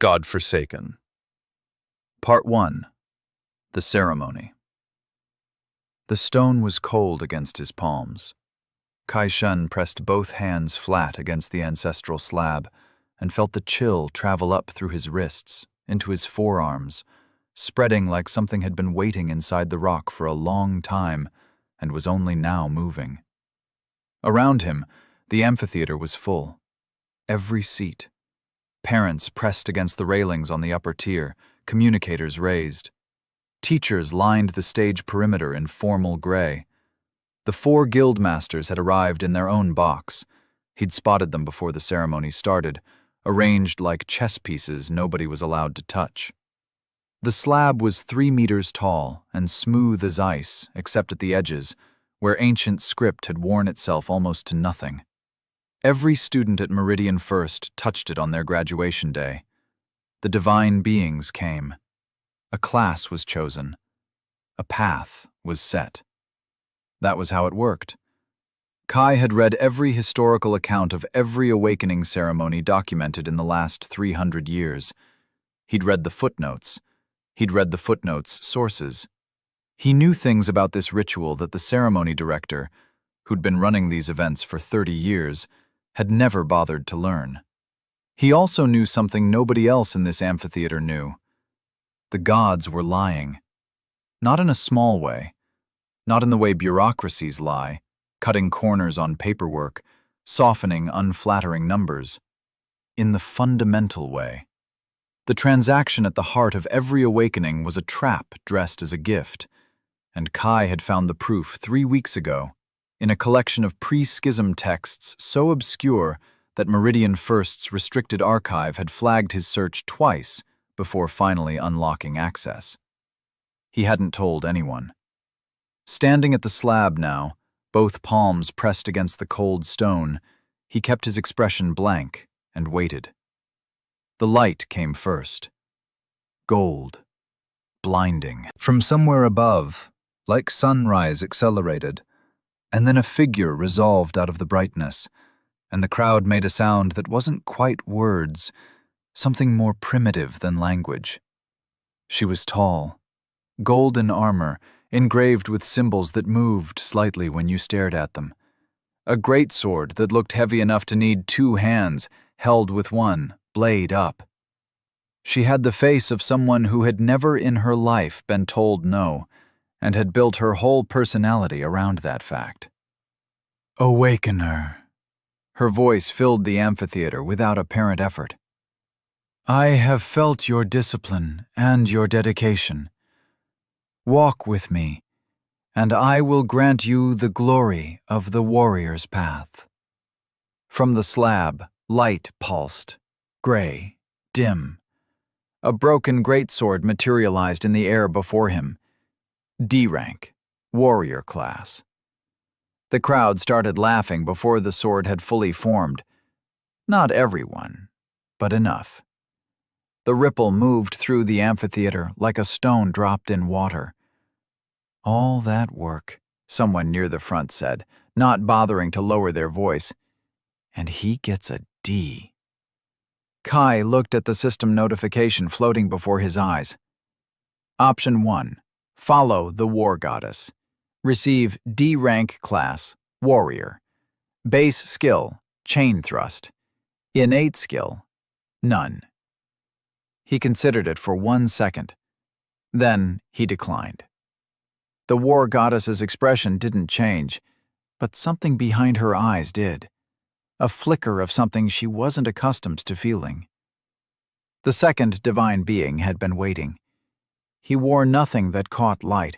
God-forsaken. Part 1. The Ceremony. The stone was cold against his palms. Kai-shun pressed both hands flat against the ancestral slab and felt the chill travel up through his wrists, into his forearms, spreading like something had been waiting inside the rock for a long time and was only now moving. Around him, the amphitheater was full. Every seat. Parents pressed against the railings on the upper tier, communicators raised. Teachers lined the stage perimeter in formal gray. The 4 guild masters had arrived in their own box. He'd spotted them before the ceremony started, arranged like chess pieces nobody was allowed to touch. The slab was 3 meters tall and smooth as ice, except at the edges, where ancient script had worn itself almost to nothing. Every student at Meridian First touched it on their graduation day. The divine beings came. A class was chosen. A path was set. That was how it worked. Kai had read every historical account of every awakening ceremony documented in the last 300 years. He'd read the footnotes. He'd read the footnotes' sources. He knew things about this ritual that the ceremony director, who'd been running these events for 30 years, had never bothered to learn. He also knew something nobody else in this amphitheater knew. The gods were lying. Not in a small way. Not in the way bureaucracies lie, cutting corners on paperwork, softening unflattering numbers. In the fundamental way. The transaction at the heart of every awakening was a trap dressed as a gift, and Kai had found the proof 3 weeks ago, in a collection of pre-schism texts so obscure that Meridian First's restricted archive had flagged his search twice before finally unlocking access. He hadn't told anyone. Standing at the slab now, both palms pressed against the cold stone, he kept his expression blank and waited. The light came first. Gold. Blinding. From somewhere above, like sunrise accelerated, and then a figure resolved out of the brightness, and the crowd made a sound that wasn't quite words, something more primitive than language. She was tall, golden armor, engraved with symbols that moved slightly when you stared at them. A greatsword that looked heavy enough to need 2 hands, held with one, blade up. She had the face of someone who had never in her life been told no, and had built her whole personality around that fact. Awakener. Her voice filled the amphitheater without apparent effort. I have felt your discipline and your dedication. Walk with me, and I will grant you the glory of the warrior's path. From the slab, light pulsed, gray, dim. A broken greatsword materialized in the air before him. D rank, warrior class. The crowd started laughing before the sword had fully formed. Not everyone, but enough. The ripple moved through the amphitheater like a stone dropped in water. All that work, someone near the front said, not bothering to lower their voice. And he gets a D. Kai looked at the system notification floating before his eyes. Option 1. Follow the War Goddess. Receive D rank class, Warrior. Base skill, Chain Thrust. Innate skill, none. He considered it for 1 second. Then he declined. The War Goddess's expression didn't change, but something behind her eyes did. A flicker of something she wasn't accustomed to feeling. The second divine being had been waiting. He wore nothing that caught light,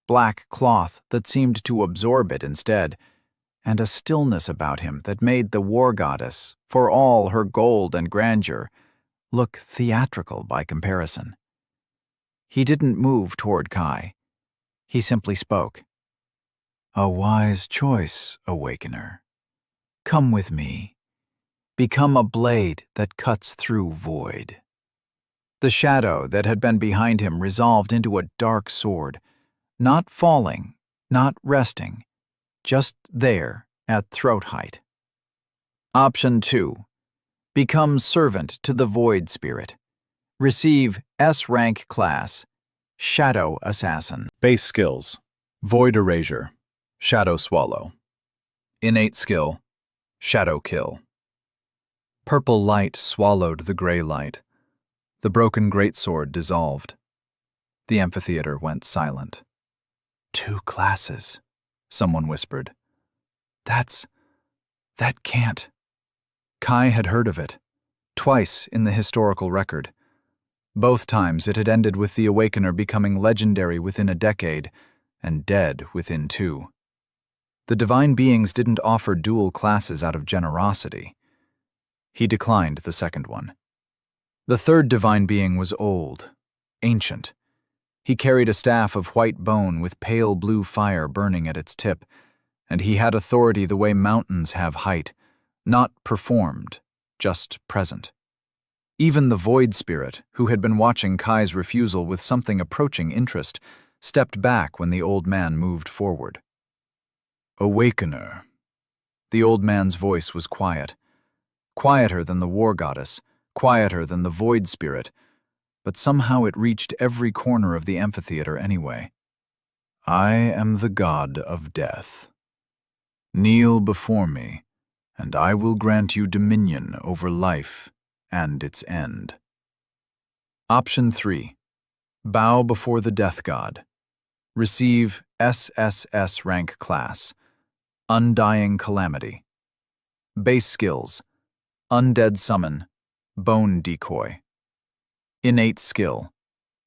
black cloth that seemed to absorb it instead, and a stillness about him that made the War Goddess, for all her gold and grandeur, look theatrical by comparison. He didn't move toward Kai. He simply spoke. A wise choice, Awakener. Come with me. Become a blade that cuts through void. The shadow that had been behind him resolved into a dark sword, not falling, not resting, just there at throat height. Option 2. Become servant to the void spirit. Receive S-rank class, Shadow Assassin. Base skills: Void Erasure, Shadow Swallow. Innate skill: Shadow Kill. Purple light swallowed the gray light. The broken greatsword dissolved. The amphitheater went silent. 2 classes, someone whispered. That can't. Kai had heard of it, twice in the historical record. Both times it had ended with the Awakener becoming legendary within a decade and dead within 2. The divine beings didn't offer dual classes out of generosity. He declined the second one. The third divine being was old, ancient. He carried a staff of white bone with pale blue fire burning at its tip, and he had authority the way mountains have height, not performed, just present. Even the Void Spirit, who had been watching Kai's refusal with something approaching interest, stepped back when the old man moved forward. Awakener. The old man's voice was quiet. Quieter than the war goddess, quieter than the Void Spirit, but somehow it reached every corner of the amphitheater anyway. I am the god of death. Kneel before me, and I will grant you dominion over life and its end. Option 3. Bow before the death god. Receive SSS rank class, Undying Calamity. Base skills: Undead Summon, Bone Decoy. Innate skill: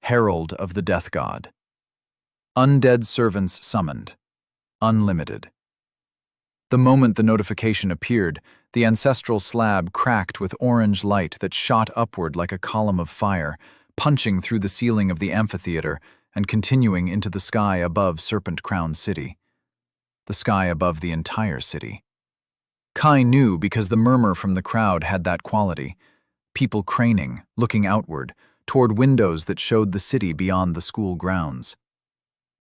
Herald of the Death God. Undead Servants Summoned, Unlimited. The moment the notification appeared, the ancestral slab cracked with orange light that shot upward like a column of fire, punching through the ceiling of the amphitheater and continuing into the sky above Serpent Crown City. The sky above the entire city. Kai knew because the murmur from the crowd had that quality. People craning, looking outward, toward windows that showed the city beyond the school grounds.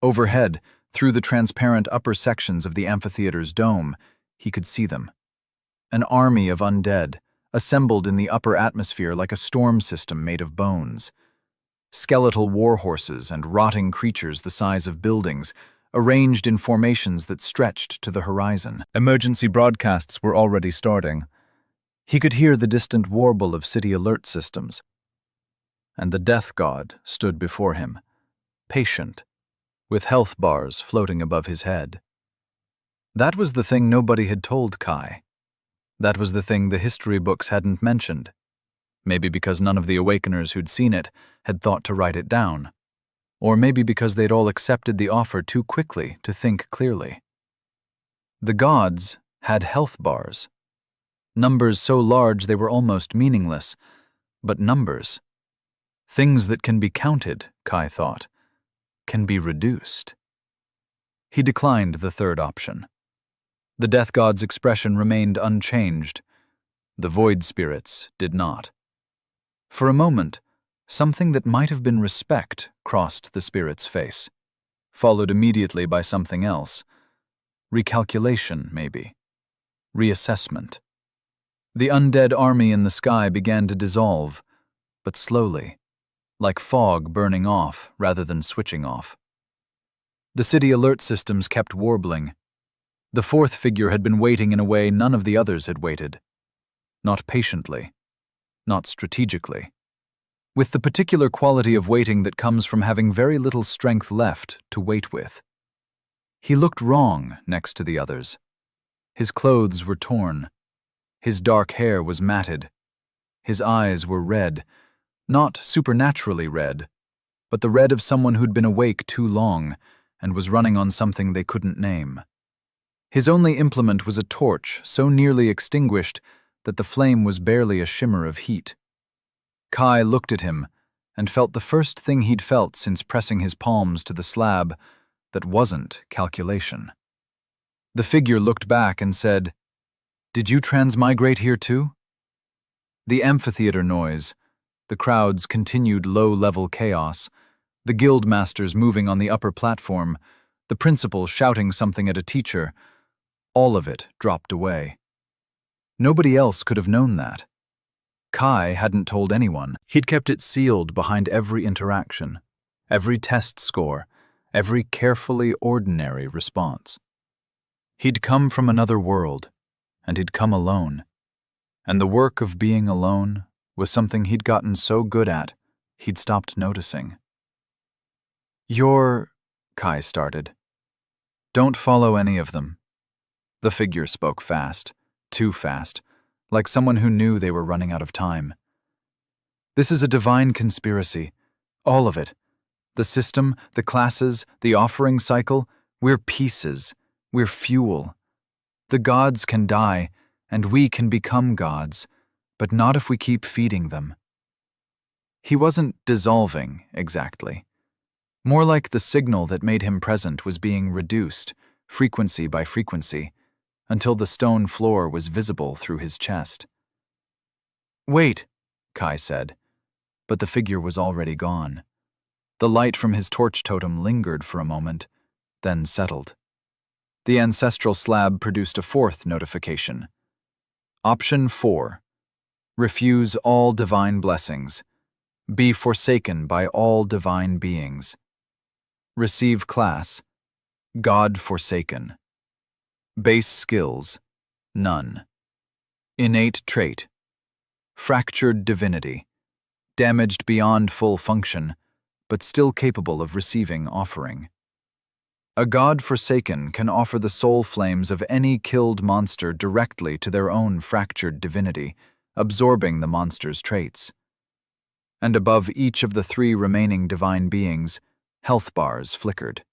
Overhead, through the transparent upper sections of the amphitheater's dome, he could see them. An army of undead, assembled in the upper atmosphere like a storm system made of bones. Skeletal war horses and rotting creatures the size of buildings, arranged in formations that stretched to the horizon. Emergency broadcasts were already starting. He could hear the distant warble of city alert systems. And the death god stood before him, patient, with health bars floating above his head. That was the thing nobody had told Kai. That was the thing the history books hadn't mentioned. Maybe because none of the Awakeners who'd seen it had thought to write it down. Or maybe because they'd all accepted the offer too quickly to think clearly. The gods had health bars. Numbers so large they were almost meaningless, but numbers. Things that can be counted, Kai thought, can be reduced. He declined the third option. The death god's expression remained unchanged. The Void Spirits did not. For a moment, something that might have been respect crossed the spirit's face, followed immediately by something else. Recalculation, maybe. Reassessment. The undead army in the sky began to dissolve, but slowly, like fog burning off rather than switching off. The city alert systems kept warbling. The fourth figure had been waiting in a way none of the others had waited. Not patiently, not strategically. With the particular quality of waiting that comes from having very little strength left to wait with. He looked wrong next to the others. His clothes were torn. His dark hair was matted. His eyes were red, not supernaturally red, but the red of someone who'd been awake too long and was running on something they couldn't name. His only implement was a torch so nearly extinguished that the flame was barely a shimmer of heat. Kai looked at him and felt the first thing he'd felt since pressing his palms to the slab that wasn't calculation. The figure looked back and said, "Did you transmigrate here too?" The amphitheater noise, the crowd's continued low-level chaos, the guild masters moving on the upper platform, the principal shouting something at a teacher, all of it dropped away. Nobody else could have known that. Kai hadn't told anyone. He'd kept it sealed behind every interaction, every test score, every carefully ordinary response. He'd come from another world, and he'd come alone. And the work of being alone was something he'd gotten so good at, he'd stopped noticing. "You're," Kai started. "Don't follow any of them." The figure spoke fast, too fast, like someone who knew they were running out of time. "This is a divine conspiracy. All of it. The system, the classes, the offering cycle. We're pieces. We're fuel. The gods can die, and we can become gods, but not if we keep feeding them." He wasn't dissolving, exactly. More like the signal that made him present was being reduced, frequency by frequency, until the stone floor was visible through his chest. "Wait," Kai said, but the figure was already gone. The light from his torch totem lingered for a moment, then settled. The ancestral slab produced a fourth notification. Option 4. Refuse all divine blessings. Be forsaken by all divine beings. Receive class. God forsaken. Base skills. None. Innate trait. Fractured divinity. Damaged beyond full function, but still capable of receiving offering. A god forsaken can offer the soul flames of any killed monster directly to their own fractured divinity, absorbing the monster's traits. And above each of the 3 remaining divine beings, health bars flickered.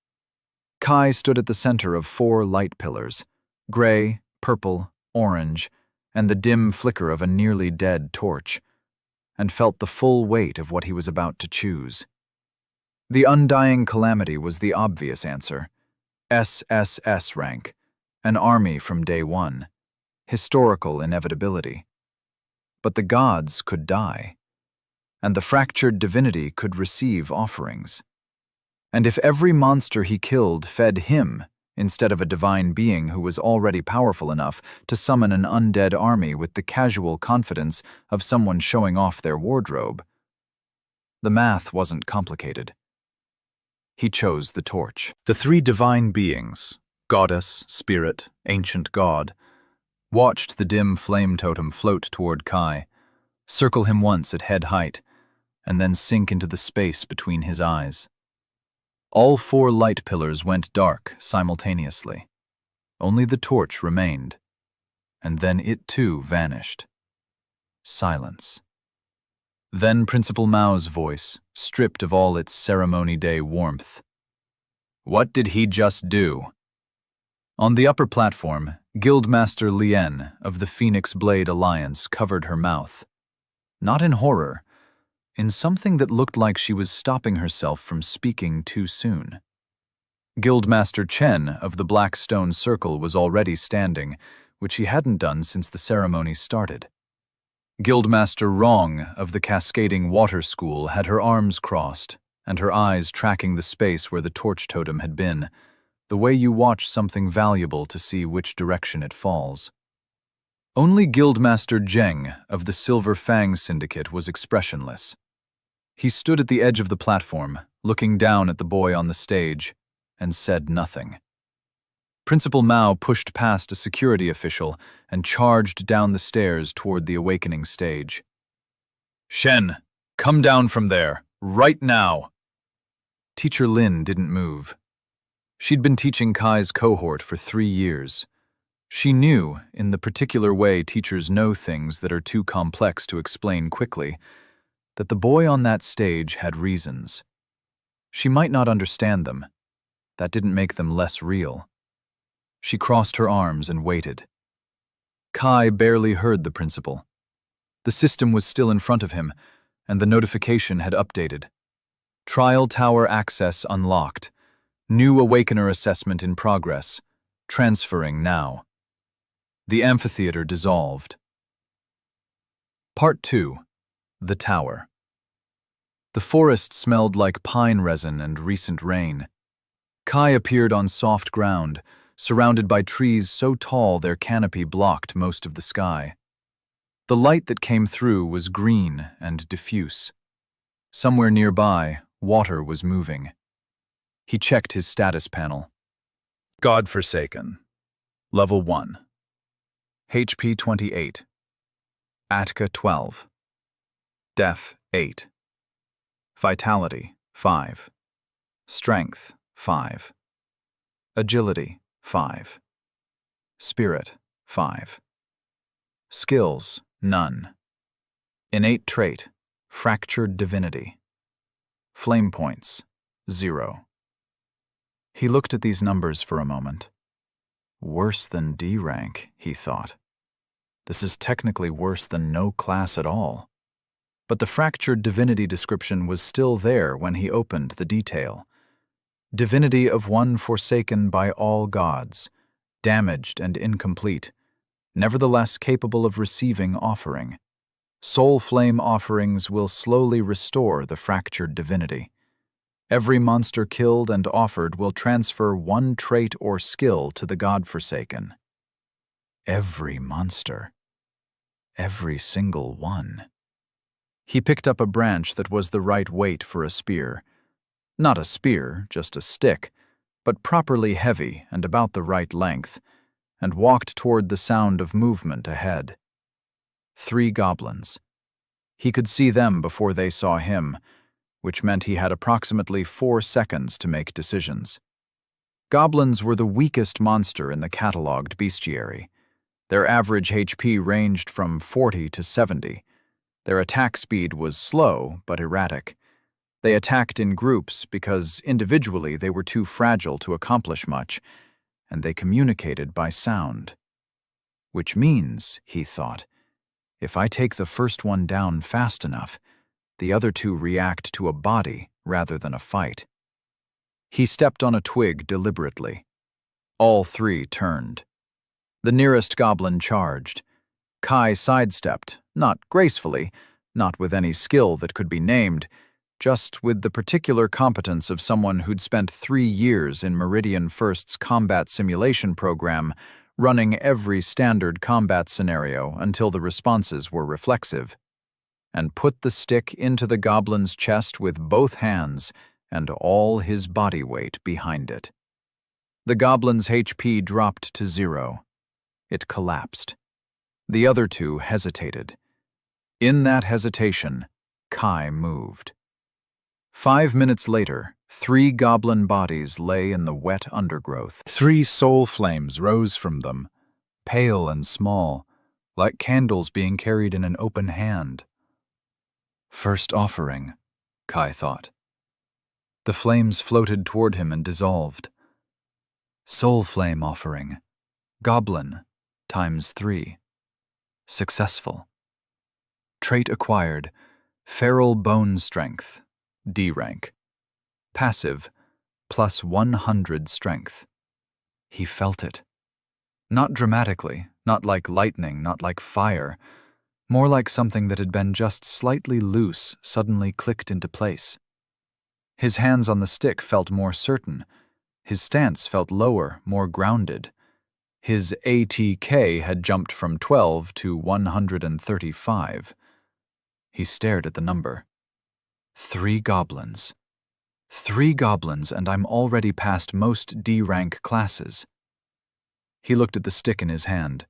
Kai stood at the center of 4 light pillars, gray, purple, orange, and the dim flicker of a nearly dead torch, and felt the full weight of what he was about to choose. The undying calamity was the obvious answer. SSS rank, an army from day 1, historical inevitability. But the gods could die, and the fractured divinity could receive offerings. And if every monster he killed fed him instead of a divine being who was already powerful enough to summon an undead army with the casual confidence of someone showing off their wardrobe, the math wasn't complicated. He chose the torch. The 3 divine beings, goddess, spirit, ancient god, watched the dim flame totem float toward Kai, circle him once at head height, and then sink into the space between his eyes. All 4 light pillars went dark simultaneously. Only the torch remained, and then it too vanished. Silence. Then Principal Mao's voice, stripped of all its ceremony day warmth. "What did he just do?" On the upper platform, Guildmaster Lien of the Phoenix Blade Alliance covered her mouth. Not in horror, in something that looked like she was stopping herself from speaking too soon. Guildmaster Chen of the Black Stone Circle was already standing, which he hadn't done since the ceremony started. Guildmaster Rong of the Cascading Water School had her arms crossed, and her eyes tracking the space where the torch totem had been, the way you watch something valuable to see which direction it falls. Only Guildmaster Zheng of the Silver Fang Syndicate was expressionless. He stood at the edge of the platform, looking down at the boy on the stage, and said nothing. Principal Mao pushed past a security official and charged down the stairs toward the awakening stage. "Shen, come down from there, right now!" Teacher Lin didn't move. She'd been teaching Kai's cohort for 3 years. She knew, in the particular way teachers know things that are too complex to explain quickly, that the boy on that stage had reasons. She might not understand them. That didn't make them less real. She crossed her arms and waited. Kai barely heard the principal. The system was still in front of him, and the notification had updated. Trial Tower access unlocked. New Awakener assessment in progress. Transferring now. The amphitheater dissolved. Part 2. The Tower. The forest smelled like pine resin and recent rain. Kai appeared on soft ground, surrounded by trees so tall their canopy blocked most of the sky. The light that came through was green and diffuse. Somewhere nearby, water was moving. He checked his status panel. God-forsaken. Level 1. HP 28. Atka 12. Def 8. Vitality 5. Strength 5. Agility 5. Spirit 5. Skills none. Innate trait fractured divinity. Flame points 0. He looked at these numbers for a moment. Worse than D rank, he thought. This is technically worse than no class at all. But the fractured divinity description was still there when he opened the detail. Divinity of one forsaken by all gods, damaged and incomplete, nevertheless capable of receiving offering. Soul flame offerings will slowly restore the fractured divinity. Every monster killed and offered will transfer one trait or skill to the God-forsaken. Every monster. Every single one. He picked up a branch that was the right weight for a spear. Not a spear, just a stick, but properly heavy and about the right length, and walked toward the sound of movement ahead. 3 goblins. He could see them before they saw him, which meant he had approximately 4 seconds to make decisions. Goblins were the weakest monster in the catalogued bestiary. Their average HP ranged from 40 to 70. Their attack speed was slow but erratic. They attacked in groups because individually they were too fragile to accomplish much, and they communicated by sound. Which means, he thought, if I take the first one down fast enough, the other 2 react to a body rather than a fight. He stepped on a twig deliberately. All 3 turned. The nearest goblin charged. Kai sidestepped, not gracefully, not with any skill that could be named, just with the particular competence of someone who'd spent 3 years in Meridian First's combat simulation program, running every standard combat scenario until the responses were reflexive, and put the stick into the goblin's chest with both hands and all his body weight behind it. The goblin's HP dropped to 0. It collapsed. The other 2 hesitated. In that hesitation, Kai moved. 5 minutes later, 3 goblin bodies lay in the wet undergrowth. 3 soul flames rose from them, pale and small, like candles being carried in an open hand. First offering, Kai thought. The flames floated toward him and dissolved. Soul flame offering. Goblin, times 3. Successful. Trait acquired. Feral bone strength. D rank. Passive. Plus 100 strength. He felt it. Not dramatically, not like lightning, not like fire. More like something that had been just slightly loose suddenly clicked into place. His hands on the stick felt more certain. His stance felt lower, more grounded. His ATK had jumped from 12 to 135. He stared at the number. 3 goblins. 3 goblins, and I'm already past most D-rank classes. He looked at the stick in his hand.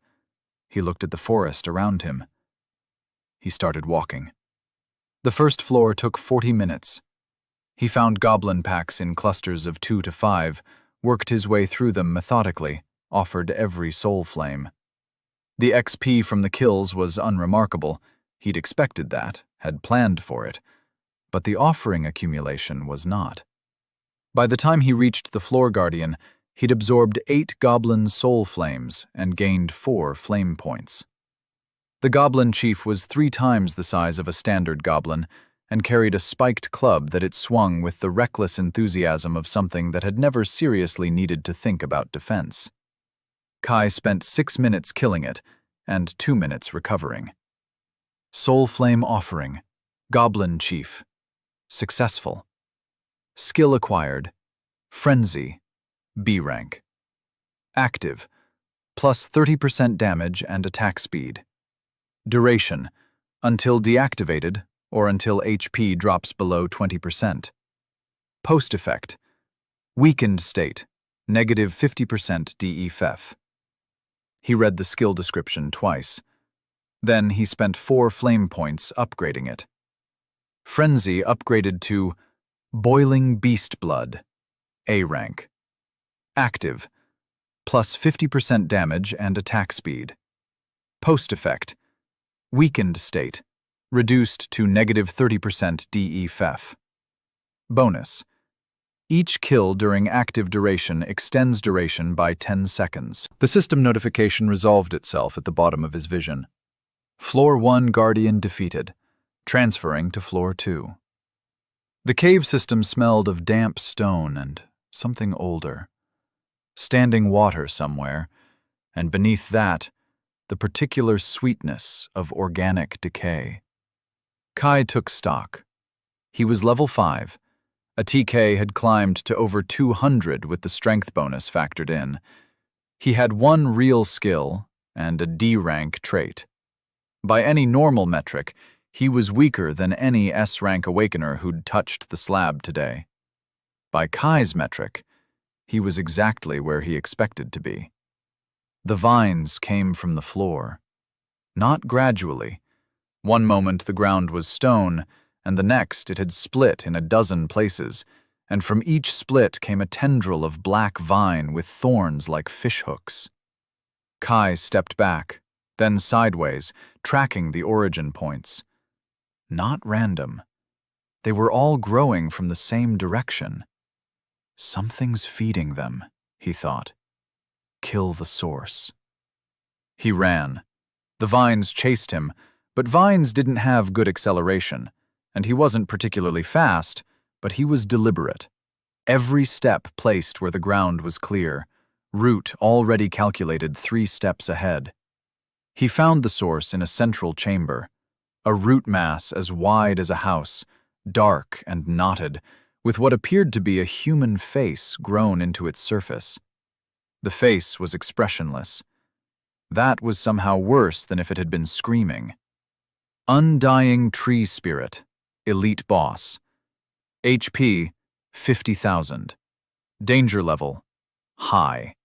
He looked at the forest around him. He started walking. The first floor took 40 minutes. He found goblin packs in clusters of 2 to 5, worked his way through them methodically, offered every soul flame. The XP from the kills was unremarkable. He'd expected that, had planned for it. But the offering accumulation was not. By the time he reached the floor guardian, he'd absorbed 8 goblin soul flames and gained 4 flame points. The goblin chief was 3 times the size of a standard goblin and carried a spiked club that it swung with the reckless enthusiasm of something that had never seriously needed to think about defense. Kai spent 6 minutes killing it and 2 minutes recovering. Soul flame offering. Goblin chief. Successful. Skill acquired. Frenzy. B rank. Active. Plus 30% damage and attack speed. Duration, until deactivated or until HP drops below 20%. Post-effect, weakened state, negative 50% DEFF. He read the skill description twice. Then he spent 4 flame points upgrading it. Frenzy upgraded to Boiling Beast Blood, A rank. Active, plus 50% damage and attack speed. Post-effect, weakened state, reduced to negative 30% DEFF. Bonus, each kill during active duration extends duration by 10 seconds. The system notification resolved itself at the bottom of his vision. Floor 1 Guardian defeated, transferring to Floor 2. The cave system smelled of damp stone and something older. Standing water somewhere, and beneath that, the particular sweetness of organic decay. Kai took stock. He was level 5. A TK had climbed to over 200 with the strength bonus factored in. He had 1 real skill and a D rank trait. By any normal metric, he was weaker than any S rank awakener who'd touched the slab today. By Kai's metric, he was exactly where he expected to be. The vines came from the floor. Not gradually. One moment the ground was stone, and the next it had split in a dozen places, and from each split came a tendril of black vine with thorns like fishhooks. Kai stepped back, then sideways, tracking the origin points. Not random. They were all growing from the same direction. Something's feeding them, he thought. Kill the source. He ran. The vines chased him, but vines didn't have good acceleration, and he wasn't particularly fast, but he was deliberate. Every step placed where the ground was clear, route already calculated 3 steps ahead. He found the source in a central chamber, a root mass as wide as a house, dark and knotted, with what appeared to be a human face grown into its surface. The face was expressionless. That was somehow worse than if it had been screaming. Undying Tree Spirit, Elite Boss. HP, 50,000. Danger level, high.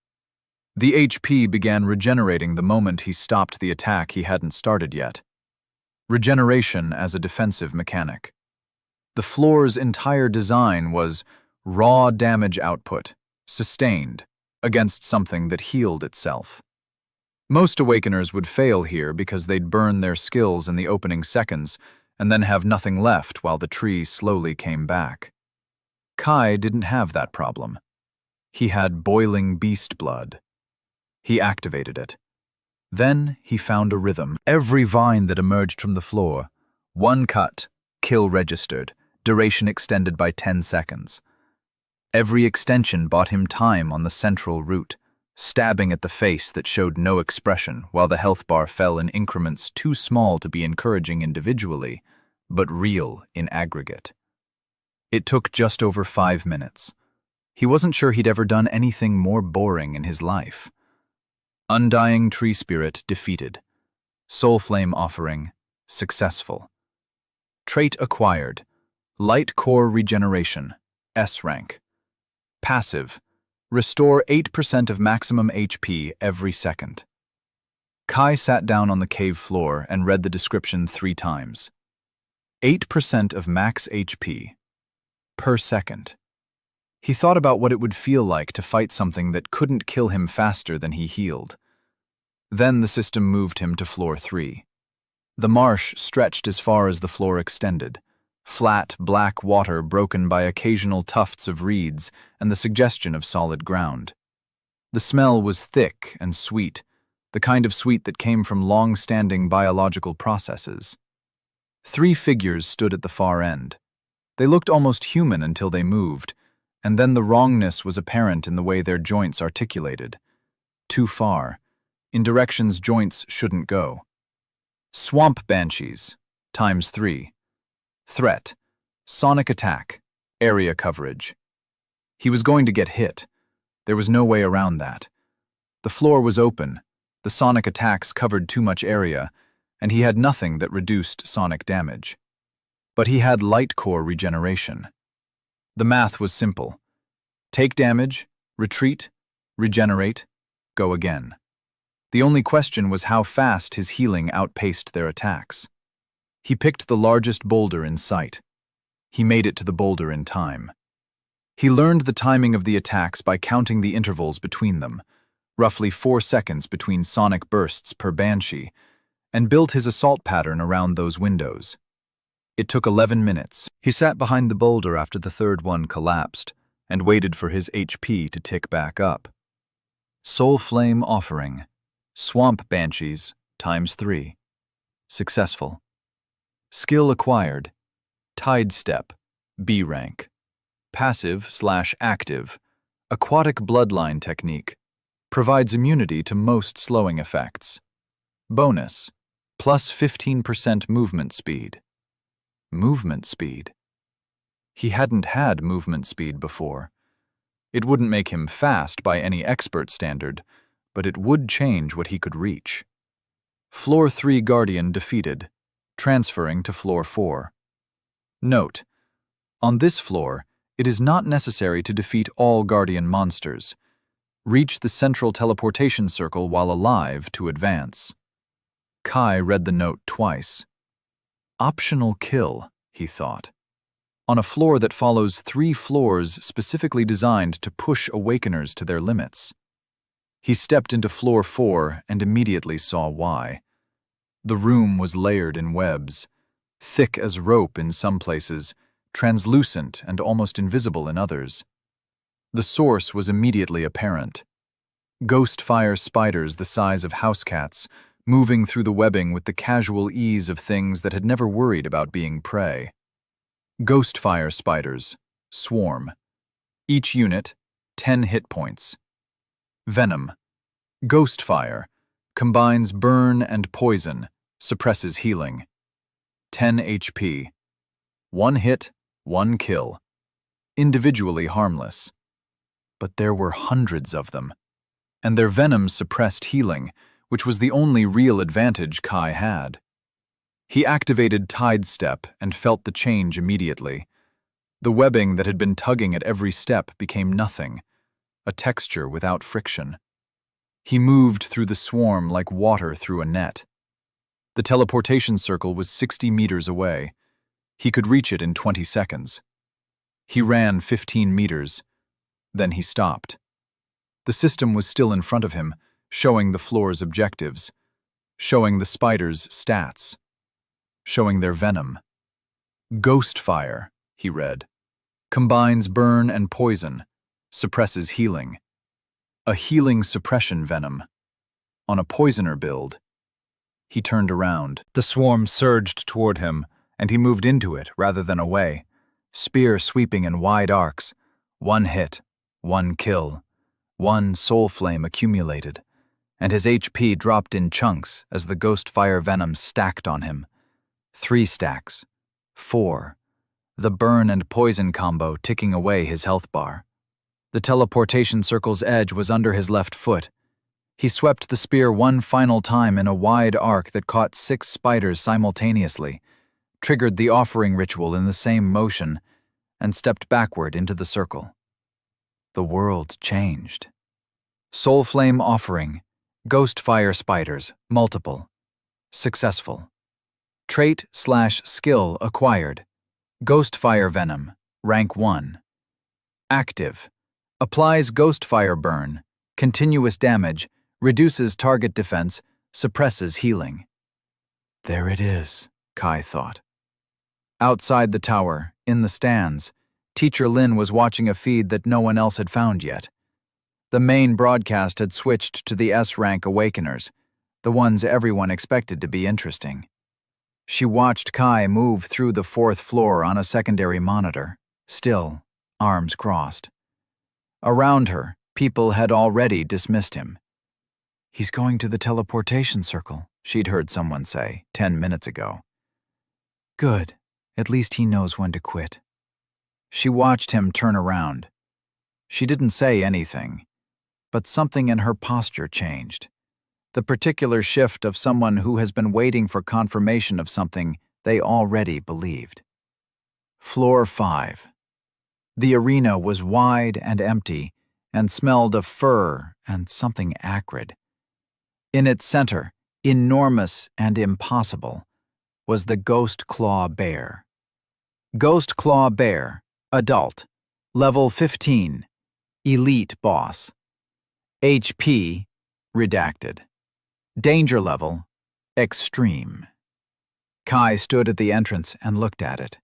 The HP began regenerating the moment he stopped the attack he hadn't started yet. Regeneration as a defensive mechanic. The floor's entire design was raw damage output, sustained, against something that healed itself. Most awakeners would fail here because they'd burn their skills in the opening seconds and then have nothing left while the tree slowly came back. Kai didn't have that problem. He had boiling beast blood. He activated it. Then he found a rhythm. Every vine that emerged from the floor, 1 cut, kill registered, duration extended by 10 seconds. Every extension bought him time on the central route, stabbing at the face that showed no expression while the health bar fell in increments too small to be encouraging individually, but real in aggregate. It took just over 5 minutes. He wasn't sure he'd ever done anything more boring in his life. Undying Tree Spirit defeated. Soul Flame offering successful. Trait acquired. Light Core Regeneration, S rank. Passive, restore 8% of maximum HP every second. Kai sat down on the cave floor and read the description 3 times. 8% of max HP per second. He thought about what it would feel like to fight something that couldn't kill him faster than he healed. Then the system moved him to floor 3. The marsh stretched as far as the floor extended. Flat, black water broken by occasional tufts of reeds and the suggestion of solid ground. The smell was thick and sweet, the kind of sweet that came from long-standing biological processes. 3 figures stood at the far end. They looked almost human until they moved, and then the wrongness was apparent in the way their joints articulated. Too far, in directions joints shouldn't go. Swamp Banshees, ×3. Threat, sonic attack, area coverage. He was going to get hit. There was no way around that. The floor was open, the sonic attacks covered too much area, and he had nothing that reduced sonic damage. But he had light core regeneration. The math was simple. Take damage, retreat, regenerate, go again. The only question was how fast his healing outpaced their attacks. He picked the largest boulder in sight. He made it to the boulder in time. He learned the timing of the attacks by counting the intervals between them, roughly 4 seconds between sonic bursts per banshee, and built his assault pattern around those windows. It took 11 minutes. He sat behind the boulder after the third one collapsed and waited for his HP to tick back up. Soul Flame Offering. Swamp Banshees times 3. Successful. Skill acquired. Tide Step, B rank. Passive/active. Aquatic Bloodline Technique. Provides immunity to most slowing effects. Bonus. Plus 15% movement speed. Movement speed. He hadn't had movement speed before. It wouldn't make him fast by any expert standard, but it would change what he could reach. Floor 3 Guardian defeated, transferring to Floor 4. Note: on this floor, it is not necessary to defeat all Guardian monsters. Reach the central teleportation circle while alive to advance. Kai read the note twice. Optional kill, he thought. On a floor that follows 3 floors specifically designed to push Awakeners to their limits. He stepped into Floor 4 and immediately saw why. The room was layered in webs, thick as rope in some places, translucent and almost invisible in others. The source was immediately apparent. Ghost fire spiders the size of house cats, moving through the webbing with the casual ease of things that had never worried about being prey. Ghost fire spiders, swarm. Each unit, 10 hit points. Venom. Ghost fire. Combines burn and poison, suppresses healing. 10 HP. 1 hit, 1 kill. Individually harmless. But there were hundreds of them. And their venom suppressed healing, which was the only real advantage Kai had. He activated Tide Step and felt the change immediately. The webbing that had been tugging at every step became nothing, a texture without friction. He moved through the swarm like water through a net. The teleportation circle was 60 meters away. He could reach it in 20 seconds. He ran 15 meters. Then he stopped. The system was still in front of him, showing the floor's objectives, showing the spiders' stats, showing their venom. Ghost fire, he read. Combines burn and poison, suppresses healing. A healing suppression venom. On a poisoner build. He turned around. The swarm surged toward him, and he moved into it rather than away, spear sweeping in wide arcs. 1 hit, 1 kill, 1 soul flame accumulated, and his HP dropped in chunks as the ghost fire venom stacked on him. 3 stacks, 4, the burn and poison combo ticking away his health bar. The teleportation circle's edge was under his left foot. He swept the spear one final time in a wide arc that caught 6 spiders simultaneously, triggered the offering ritual in the same motion, and stepped backward into the circle. The world changed. Soul Flame Offering. Ghost Fire Spiders, multiple. Successful. Trait/skill acquired. Ghost Fire Venom, rank 1. Active. Applies Ghost Fire Burn, continuous damage, reduces target defense, suppresses healing. There it is, Kai thought. Outside the tower, in the stands, Teacher Lin was watching a feed that no one else had found yet. The main broadcast had switched to the S-rank Awakeners, the ones everyone expected to be interesting. She watched Kai move through the 4th floor on a secondary monitor, still, arms crossed. Around her, people had already dismissed him. He's going to the teleportation circle, she'd heard someone say 10 minutes ago. Good, at least he knows when to quit. She watched him turn around. She didn't say anything, but something in her posture changed. the particular shift of someone who has been waiting for confirmation of something they already believed. Floor 5. The arena was wide and empty and smelled of fur and something acrid. In its center, enormous and impossible, was the Ghost Claw Bear. Ghost Claw Bear, adult, level 15, elite boss. HP, redacted. Danger level, extreme. Kai stood at the entrance and looked at it.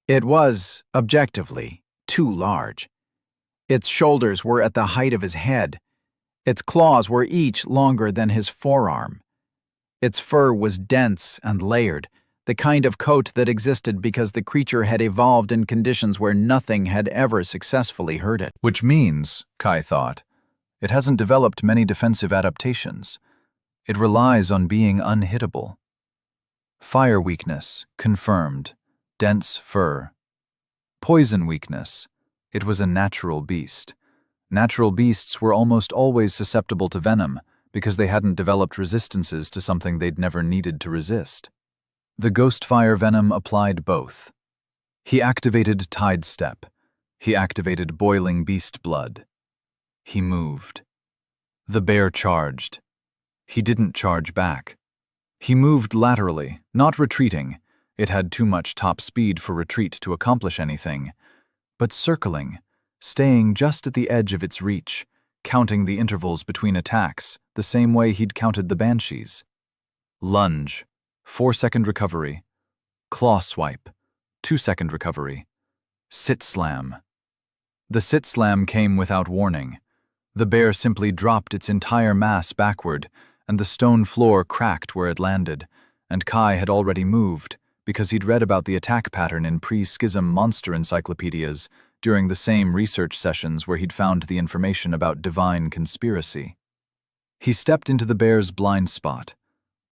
It was, objectively, too large. Its shoulders were at the height of his head. Its claws were each longer than his forearm. Its fur was dense and layered, the kind of coat that existed because the creature had evolved in conditions where nothing had ever successfully hurt it. Which means, Kai thought, it hasn't developed many defensive adaptations. It relies on being unhittable. Fire weakness, confirmed. Dense fur. Poison weakness. It was a natural beast. Natural beasts were almost always susceptible to venom because they hadn't developed resistances to something they'd never needed to resist. The ghost fire venom applied both. He activated Tide Step. He activated Boiling Beast Blood. He moved. The bear charged. He didn't charge back. He moved laterally, not retreating. It had too much top speed for retreat to accomplish anything, but circling, staying just at the edge of its reach, counting the intervals between attacks the same way he'd counted the banshees. Lunge, 4-second recovery. Claw swipe, 2-second recovery. Sit slam. The sit slam came without warning. The bear simply dropped its entire mass backward, and the stone floor cracked where it landed, and Kai had already moved, because he'd read about the attack pattern in pre-schism monster encyclopedias during the same research sessions where he'd found the information about divine conspiracy. He stepped into the bear's blind spot,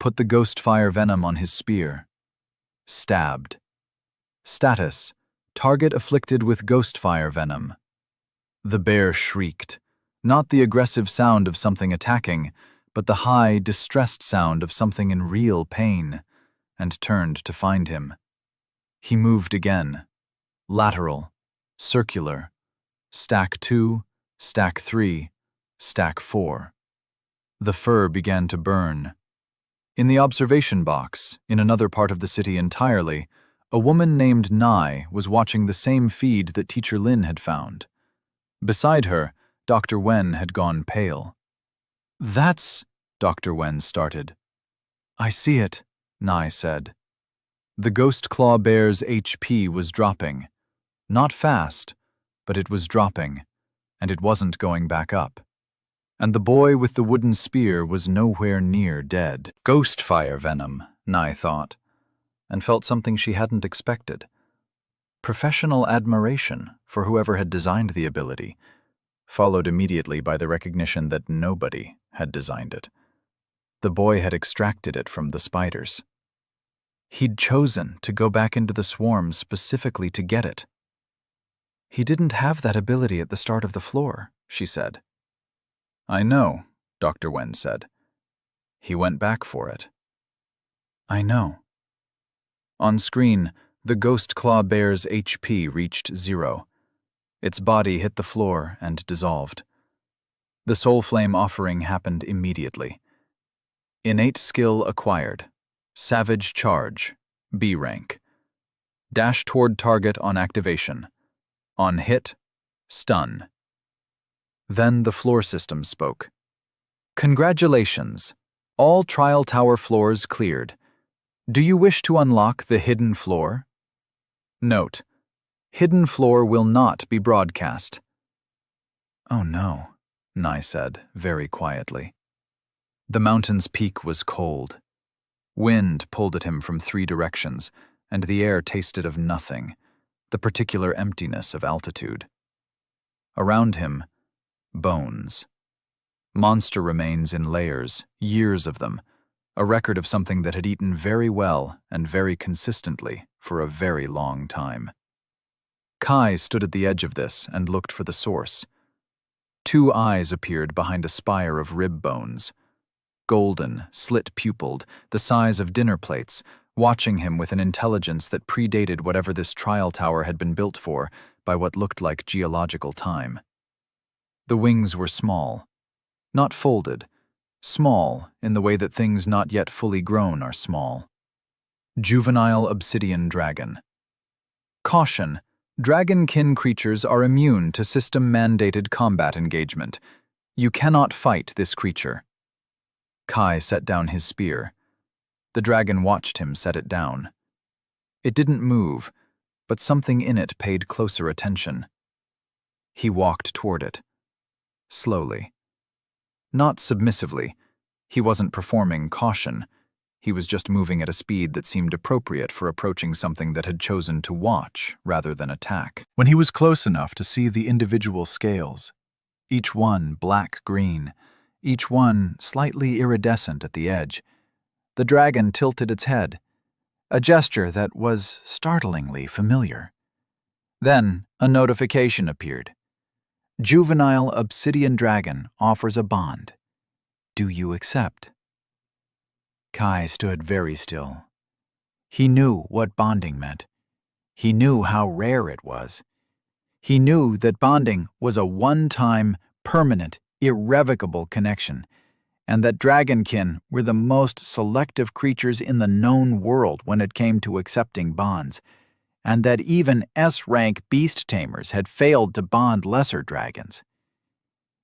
put the ghost fire venom on his spear. Stabbed. Status: target afflicted with ghost fire venom. The bear shrieked, not the aggressive sound of something attacking, but the high, distressed sound of something in real pain, and turned to find him. He moved again. Lateral, circular, stack 2, stack 3, stack 4. The fur began to burn. In the observation box, in another part of the city entirely, a woman named Nai was watching the same feed that Teacher Lin had found. Beside her, Dr. Wen had gone pale. "That's," Dr. Wen started. "I see it," Nai said. The Ghost Claw Bear's HP was dropping. Not fast, but it was dropping, and it wasn't going back up. And the boy with the wooden spear was nowhere near dead. Ghost fire venom, Nai thought, and felt something she hadn't expected. Professional admiration for whoever had designed the ability, followed immediately by the recognition that nobody had designed it. The boy had extracted it from the spiders. He'd chosen to go back into the swarm specifically to get it. "He didn't have that ability at the start of the floor," she said. "I know," Dr. Wen said. "He went back for it." "I know." On screen, the Ghost Claw Bear's HP reached 0. Its body hit the floor and dissolved. The Soul Flame offering happened immediately. Innate skill acquired. Savage Charge, B rank. Dash toward target on activation. On hit, stun. Then the floor system spoke. "Congratulations. All trial tower floors cleared. Do you wish to unlock the hidden floor? Note: hidden floor will not be broadcast." "Oh no," Nai said, very quietly. The mountain's peak was cold. Wind pulled at him from 3 directions, and the air tasted of nothing, the particular emptiness of altitude. Around him, bones. Monster remains in layers, years of them, a record of something that had eaten very well and very consistently for a very long time. Kai stood at the edge of this and looked for the source. 2 eyes appeared behind a spire of rib bones. golden, slit-pupiled, the size of dinner plates, watching him with an intelligence that predated whatever this trial tower had been built for by what looked like geological time. The wings were small, not folded, small in the way that things not yet fully grown are small. Juvenile obsidian dragon. Caution: dragonkin creatures are immune to system-mandated combat engagement. You cannot fight this creature. Kai set down his spear. The dragon watched him set it down. It didn't move, but something in it paid closer attention. He walked toward it. Slowly. Not submissively. He wasn't performing caution. He was just moving at a speed that seemed appropriate for approaching something that had chosen to watch rather than attack. When he was close enough to see the individual scales, each one black-green, each one slightly iridescent at the edge, the dragon tilted its head, a gesture that was startlingly familiar. Then a notification appeared. Juvenile obsidian dragon offers a bond. Do you accept? Kai stood very still. He knew what bonding meant. He knew how rare it was. He knew that bonding was a one-time, permanent, irrevocable connection, and that dragonkin were the most selective creatures in the known world when it came to accepting bonds, and that even S-rank beast tamers had failed to bond lesser dragons.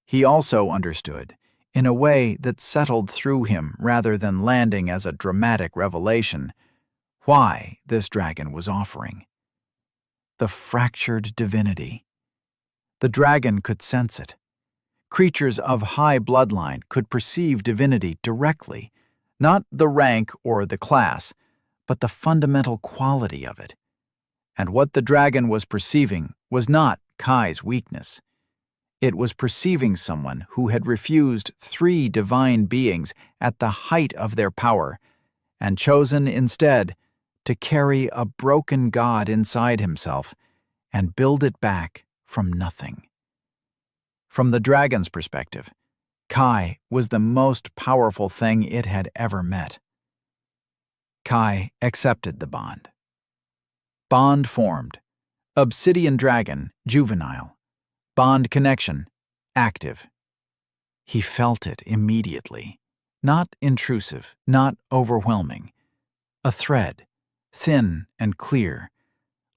He also understood, in a way that settled through him rather than landing as a dramatic revelation, why this dragon was offering. The fractured divinity. The dragon could sense it. Creatures of high bloodline could perceive divinity directly, not the rank or the class, but the fundamental quality of it. And what the dragon was perceiving was not Kai's weakness. It was perceiving someone who had refused 3 divine beings at the height of their power and chosen instead to carry a broken god inside himself and build it back from nothing. From the dragon's perspective, Kai was the most powerful thing it had ever met. Kai accepted the bond. Bond formed. Obsidian dragon, juvenile. Bond connection, active. He felt it immediately. Not intrusive, not overwhelming. A thread, thin and clear,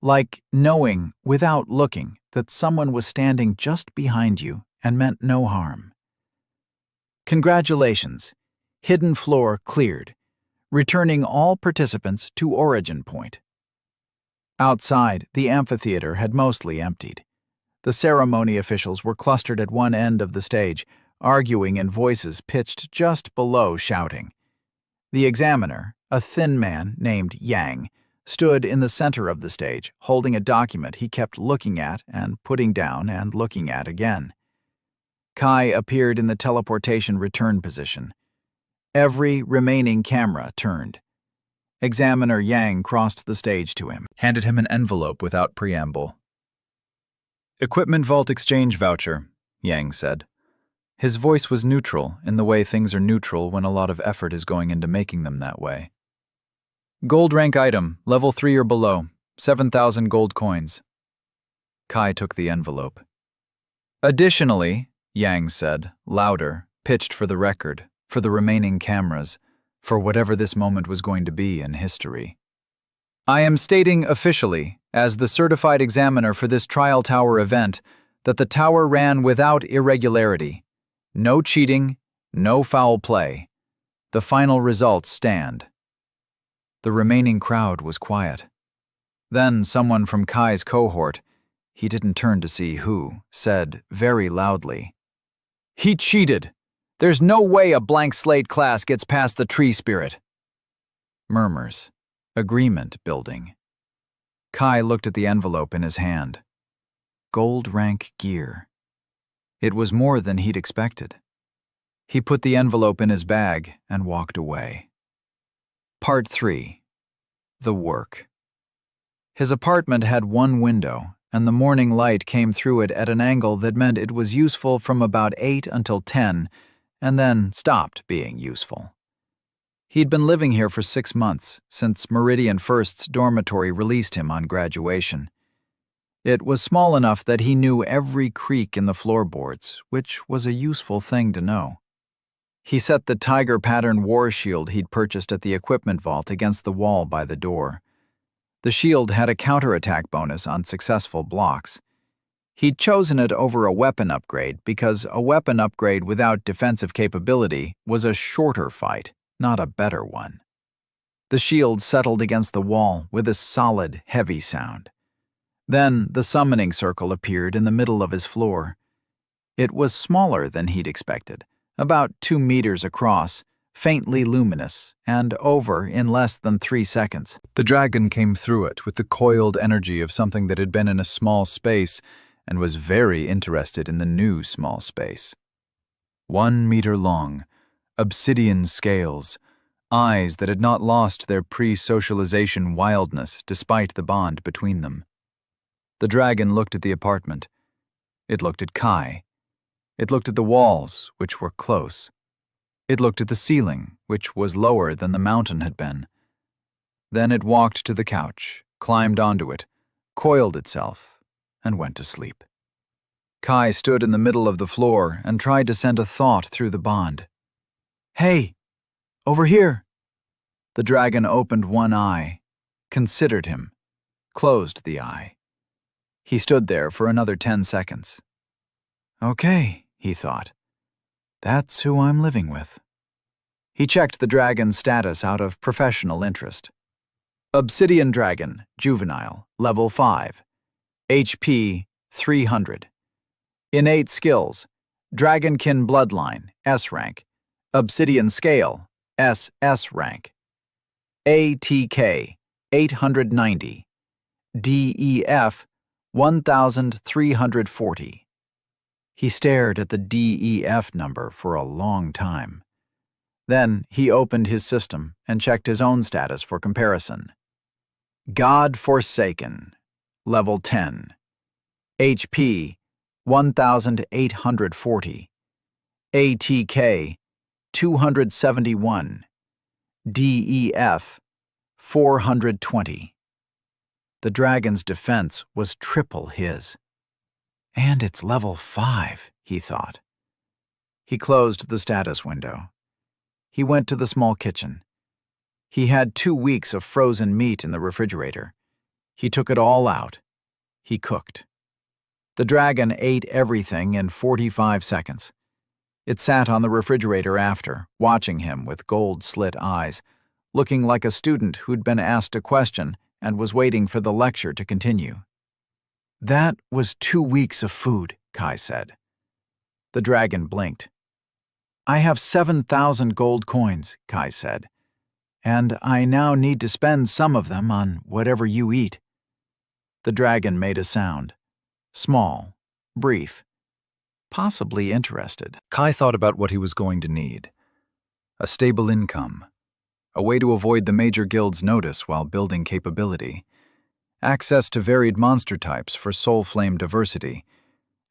like knowing without looking that someone was standing just behind you and meant no harm. Congratulations. Hidden floor cleared, returning all participants to origin point. Outside, the amphitheater had mostly emptied. The ceremony officials were clustered at one end of the stage, arguing in voices pitched just below shouting. The examiner, a thin man named Yang, stood in the center of the stage, holding a document he kept looking at and putting down and looking at again. Kai appeared in the teleportation return position. Every remaining camera turned. Examiner Yang crossed the stage to him, handed him an envelope without preamble. Equipment Vault Exchange Voucher, Yang said. His voice was neutral in the way things are neutral when a lot of effort is going into making them that way. Gold rank item, level 3 or below, 7,000 gold coins. Kai took the envelope. Additionally, Yang said, louder, pitched for the record, for the remaining cameras, for whatever this moment was going to be in history. I am stating officially, as the certified examiner for this trial tower event, that the tower ran without irregularity. No cheating, no foul play. The final results stand. The remaining crowd was quiet. Then someone from Kai's cohort, he didn't turn to see who, said very loudly, "He cheated! There's no way a blank slate class gets past the tree spirit." Murmurs. Agreement building. Kai looked at the envelope in his hand. Gold rank gear. It was more than he'd expected. He put the envelope in his bag and walked away. Part 3. The work. His apartment had one window, and the morning light came through it at an angle that meant it was useful from about 8 until 10, and then stopped being useful. He'd been living here for 6 months, since Meridian First's dormitory released him on graduation. It was small enough that he knew every creak in the floorboards, which was a useful thing to know. He set the tiger pattern war shield he'd purchased at the equipment vault against the wall by the door. The shield had a counterattack bonus on successful blocks. He'd chosen it over a weapon upgrade because a weapon upgrade without defensive capability was a shorter fight, not a better one. The shield settled against the wall with a solid, heavy sound. Then the summoning circle appeared in the middle of his floor. It was smaller than he'd expected, about 2 meters across, faintly luminous, and over in less than 3 seconds. The dragon came through it with the coiled energy of something that had been in a small space and was very interested in the new small space. 1 meter long, obsidian scales, eyes that had not lost their pre-socialization wildness despite the bond between them. The dragon looked at the apartment. It looked at Kai. It looked at the walls, which were close. It looked at the ceiling, which was lower than the mountain had been. Then it walked to the couch, climbed onto it, coiled itself, and went to sleep. Kai stood in the middle of the floor and tried to send a thought through the bond. "Hey! Over here!" The dragon opened one eye, considered him, closed the eye. He stood there for another 10 seconds. "Okay," he thought. "That's who I'm living with." He checked the dragon's status out of professional interest. Obsidian Dragon, Juvenile, Level 5. HP 300. Innate Skills, Dragonkin Bloodline, S rank. Obsidian Scale, SS rank. ATK 890. DEF 1340. He stared at the DEF number for a long time. Then he opened his system and checked his own status for comparison. God Forsaken, Level 10. HP 1840. ATK 271. DEF 420. The dragon's defense was triple his. And it's level 5, he thought. He closed the status window. He went to the small kitchen. He had 2 weeks of frozen meat in the refrigerator. He took it all out. He cooked. The dragon ate everything in 45 seconds. It sat on the refrigerator after, watching him with gold-slit eyes, looking like a student who'd been asked a question and was waiting for the lecture to continue. "That was 2 weeks of food," Kai said. The dragon blinked. "I have 7,000 gold coins," Kai said, "and I now need to spend some of them on whatever you eat." The dragon made a sound. Small, brief, possibly interested. Kai thought about what he was going to need. A stable income. A way to avoid the major guild's notice while building capability. Access to varied monster types for soul flame diversity,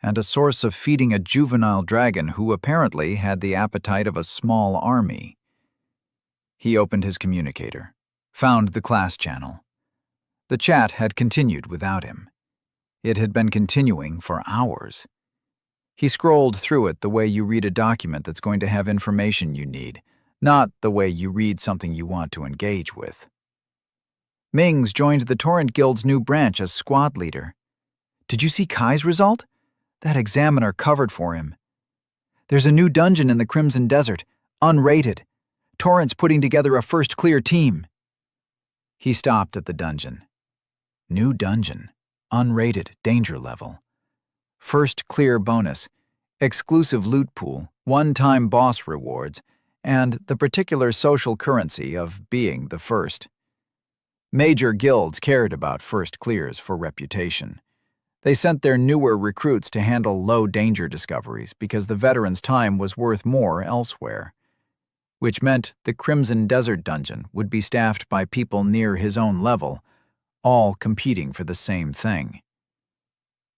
and a source of feeding a juvenile dragon who apparently had the appetite of a small army. He opened his communicator, found the class channel. The chat had continued without him. It had been continuing for hours. He scrolled through it the way you read a document that's going to have information you need, not the way you read something you want to engage with. Mings joined the Torrent Guild's new branch as squad leader. Did you see Kai's result? That examiner covered for him. There's a new dungeon in the Crimson Desert, unrated. Torrent's putting together a first clear team. He stopped at the dungeon. New dungeon, unrated, danger level. First clear bonus, exclusive loot pool, one-time boss rewards, and the particular social currency of being the first. Major guilds cared about first clears for reputation. They sent their newer recruits to handle low-danger discoveries because the veterans' time was worth more elsewhere, which meant the Crimson Desert dungeon would be staffed by people near his own level, all competing for the same thing.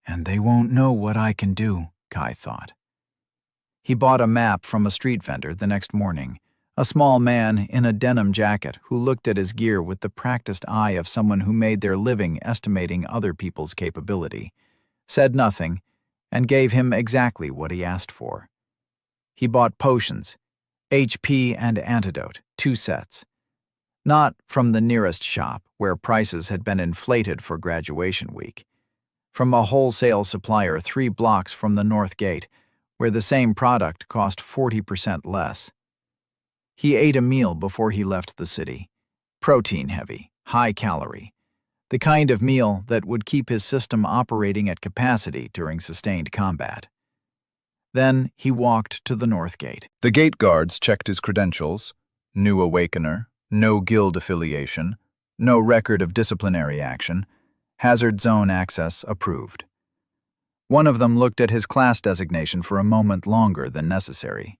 And they won't know what I can do, Kai thought. He bought a map from a street vendor the next morning, a small man in a denim jacket who looked at his gear with the practiced eye of someone who made their living estimating other people's capability, said nothing, and gave him exactly what he asked for. He bought potions, HP and antidote, 2 sets. Not from the nearest shop, where prices had been inflated for graduation week. From a wholesale supplier 3 blocks from the North Gate, where the same product cost 40% less. He ate a meal before he left the city. Protein-heavy, high-calorie. The kind of meal that would keep his system operating at capacity during sustained combat. Then he walked to the North Gate. The gate guards checked his credentials: new awakener, no guild affiliation, no record of disciplinary action, hazard zone access approved. One of them looked at his class designation for a moment longer than necessary.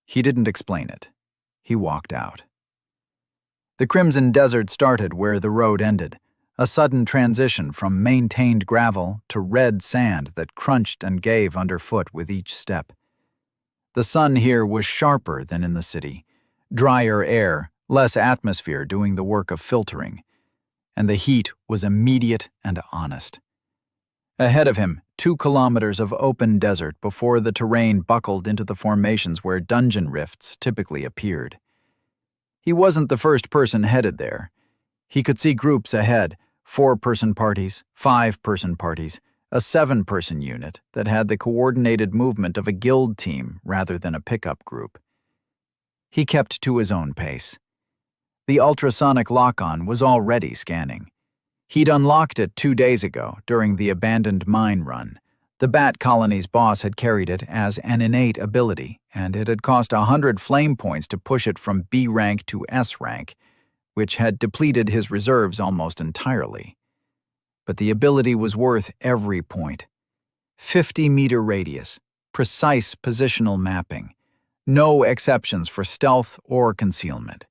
He didn't explain it. He walked out. The Crimson Desert started where the road ended, a sudden transition from maintained gravel to red sand that crunched and gave underfoot with each step. The sun here was sharper than in the city, drier air, less atmosphere doing the work of filtering, and the heat was immediate and honest. Ahead of him, 2 kilometers of open desert before the terrain buckled into the formations where dungeon rifts typically appeared. He wasn't the first person headed there. He could see groups ahead, 4-person parties, 5-person parties, a 7-person unit that had the coordinated movement of a guild team rather than a pickup group. He kept to his own pace. The ultrasonic lock-on was already scanning. He'd unlocked it 2 days ago during the abandoned mine run. The Bat Colony's boss had carried it as an innate ability, and it had cost 100 flame points to push it from B rank to S rank, which had depleted his reserves almost entirely. But the ability was worth every point. 50-meter radius, precise positional mapping, no exceptions for stealth or concealment.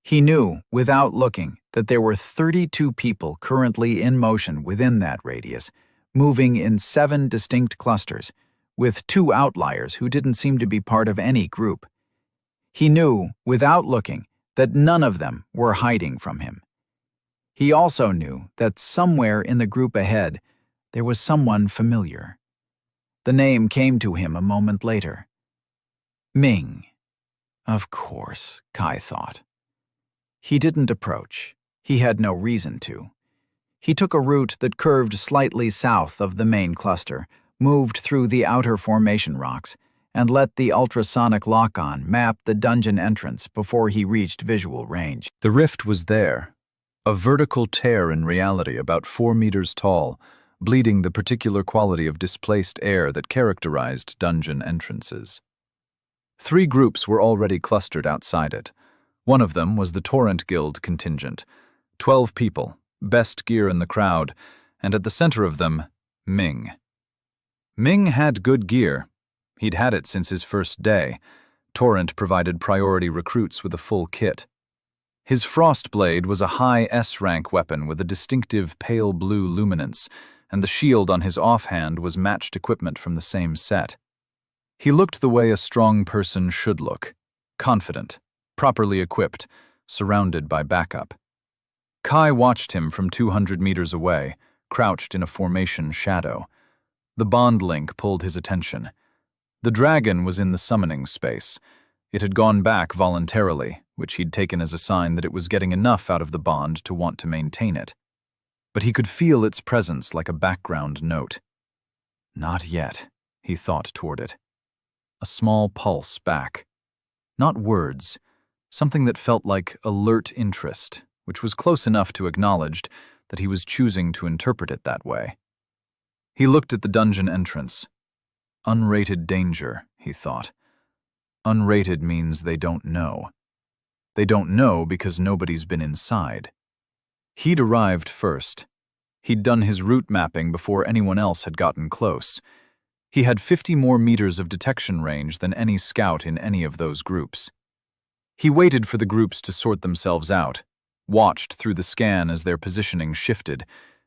He knew, without looking, that there were 32 people currently in motion within that radius, moving in 7 distinct clusters, with 2 outliers who didn't seem to be part of any group. He knew, without looking, that none of them were hiding from him. He also knew that somewhere in the group ahead, there was someone familiar. The name came to him a moment later. Ming. Of course, Kai thought. He didn't approach. He had no reason to. He took a route that curved slightly south of the main cluster, moved through the outer formation rocks, and let the ultrasonic lock-on map the dungeon entrance before he reached visual range. The rift was there, a vertical tear in reality about 4 meters tall, bleeding the particular quality of displaced air that characterized dungeon entrances. 3 groups were already clustered outside it. One of them was the Torrent Guild contingent, 12 people, best gear in the crowd, and at the center of them, Ming. Ming had good gear. He'd had it since his first day. Torrent provided priority recruits with a full kit. His Frostblade was a high S-rank weapon with a distinctive pale blue luminance, and the shield on his offhand was matched equipment from the same set. He looked the way a strong person should look, confident, properly equipped, surrounded by backup. Kai watched him from 200 meters away, crouched in a formation shadow. The bond link pulled his attention. The dragon was in the summoning space. It had gone back voluntarily, which he'd taken as a sign that it was getting enough out of the bond to want to maintain it. But he could feel its presence like a background note. Not yet, he thought toward it. A small pulse back. Not words, something that felt like alert interest, which was close enough to acknowledge that he was choosing to interpret it that way. He looked at the dungeon entrance. Unrated danger, he thought. Unrated means they don't know. They don't know because nobody's been inside. He'd arrived first. He'd done his route mapping before anyone else had gotten close. He had 50 more meters of detection range than any scout in any of those groups. He waited for the groups to sort themselves out, watched through the scan as their positioning shifted,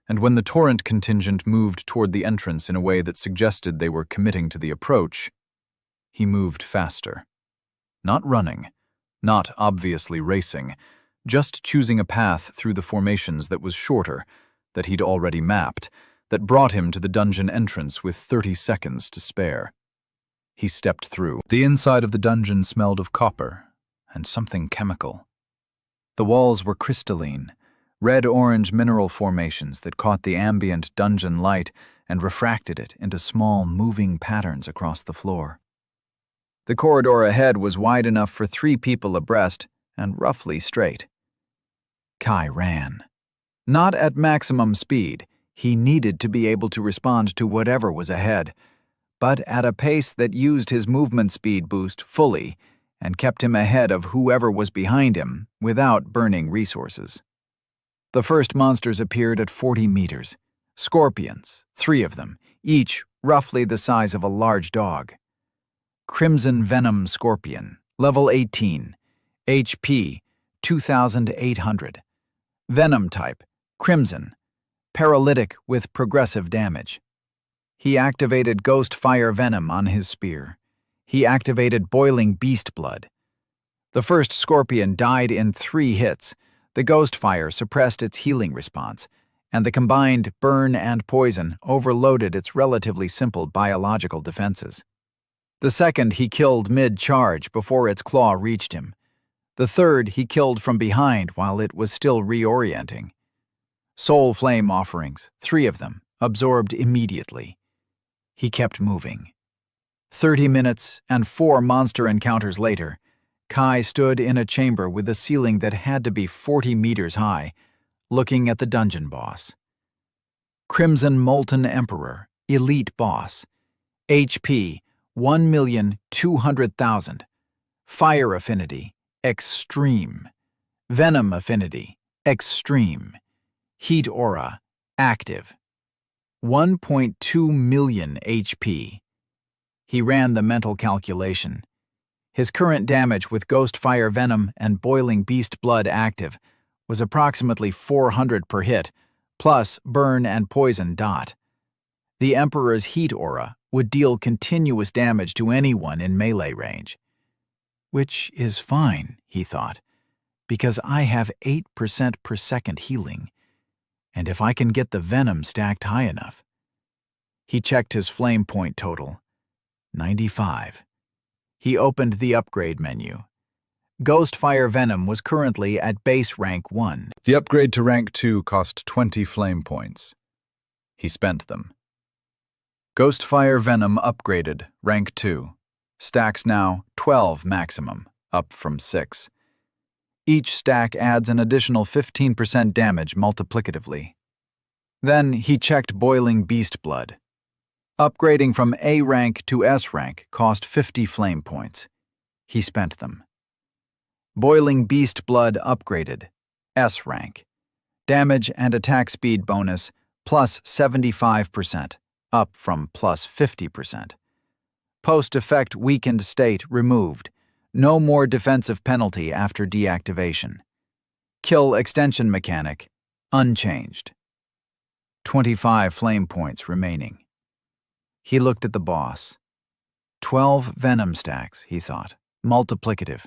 and when the Torrent contingent moved toward the entrance in a way that suggested they were committing to the approach, He moved faster. Not running, not obviously racing, just choosing a path through the formations that was shorter, that he'd already mapped, that brought him to the dungeon entrance with 30 seconds to spare. He stepped through. The inside of the dungeon smelled of copper and something chemical. The walls were crystalline, red-orange mineral formations that caught the ambient dungeon light and refracted it into small, moving patterns across the floor. The corridor ahead was wide enough for 3 people abreast and roughly straight. Kai ran. Not at maximum speed. He needed to be able to respond to whatever was ahead, but at a pace that used his movement speed boost fully and kept him ahead of whoever was behind him without burning resources. The first monsters appeared at 40 meters. Scorpions, 3 of them, each roughly the size of a large dog. Crimson Venom Scorpion, level 18, HP 2,800. Venom type, Crimson, paralytic with progressive damage. He activated Ghost Fire Venom on his spear. He activated Boiling Beast Blood. The first Scorpion died in 3 hits. The Ghost Fire suppressed its healing response, and the combined burn and poison overloaded its relatively simple biological defenses. The second he killed mid-charge before its claw reached him. The third he killed from behind while it was still reorienting. Soul Flame offerings, 3 of them, absorbed immediately. He kept moving. 30 minutes and 4 monster encounters later, Kai stood in a chamber with a ceiling that had to be 40 meters high, looking at the dungeon boss. Crimson Molten Emperor, Elite Boss. HP 1,200,000. Fire Affinity, Extreme. Venom Affinity, Extreme. Heat Aura, Active. 1.2 million HP. He ran the mental calculation. His current damage with Ghost Fire Venom and Boiling Beast Blood active was approximately 400 per hit, plus burn and poison dot. The Emperor's Heat Aura would deal continuous damage to anyone in melee range. Which is fine, he thought, because I have 8% per second healing, and if I can get the Venom stacked high enough. He checked his flame point total. 95. He opened the upgrade menu. Ghost Fire Venom was currently at base rank 1. The upgrade to rank 2 cost 20 flame points. He spent them. Ghost Fire Venom upgraded, rank 2. Stacks now 12 maximum, up from 6. Each stack adds an additional 15% damage multiplicatively. Then he checked Boiling Beast Blood. Upgrading from A rank to S rank cost 50 flame points. He spent them. Boiling Beast Blood upgraded, S rank. Damage and attack speed bonus plus 75%, up from plus 50%. Post-effect weakened state removed. No more defensive penalty after deactivation. Kill extension mechanic, unchanged. 25 flame points remaining. He looked at the boss. 12 venom stacks, he thought, multiplicative,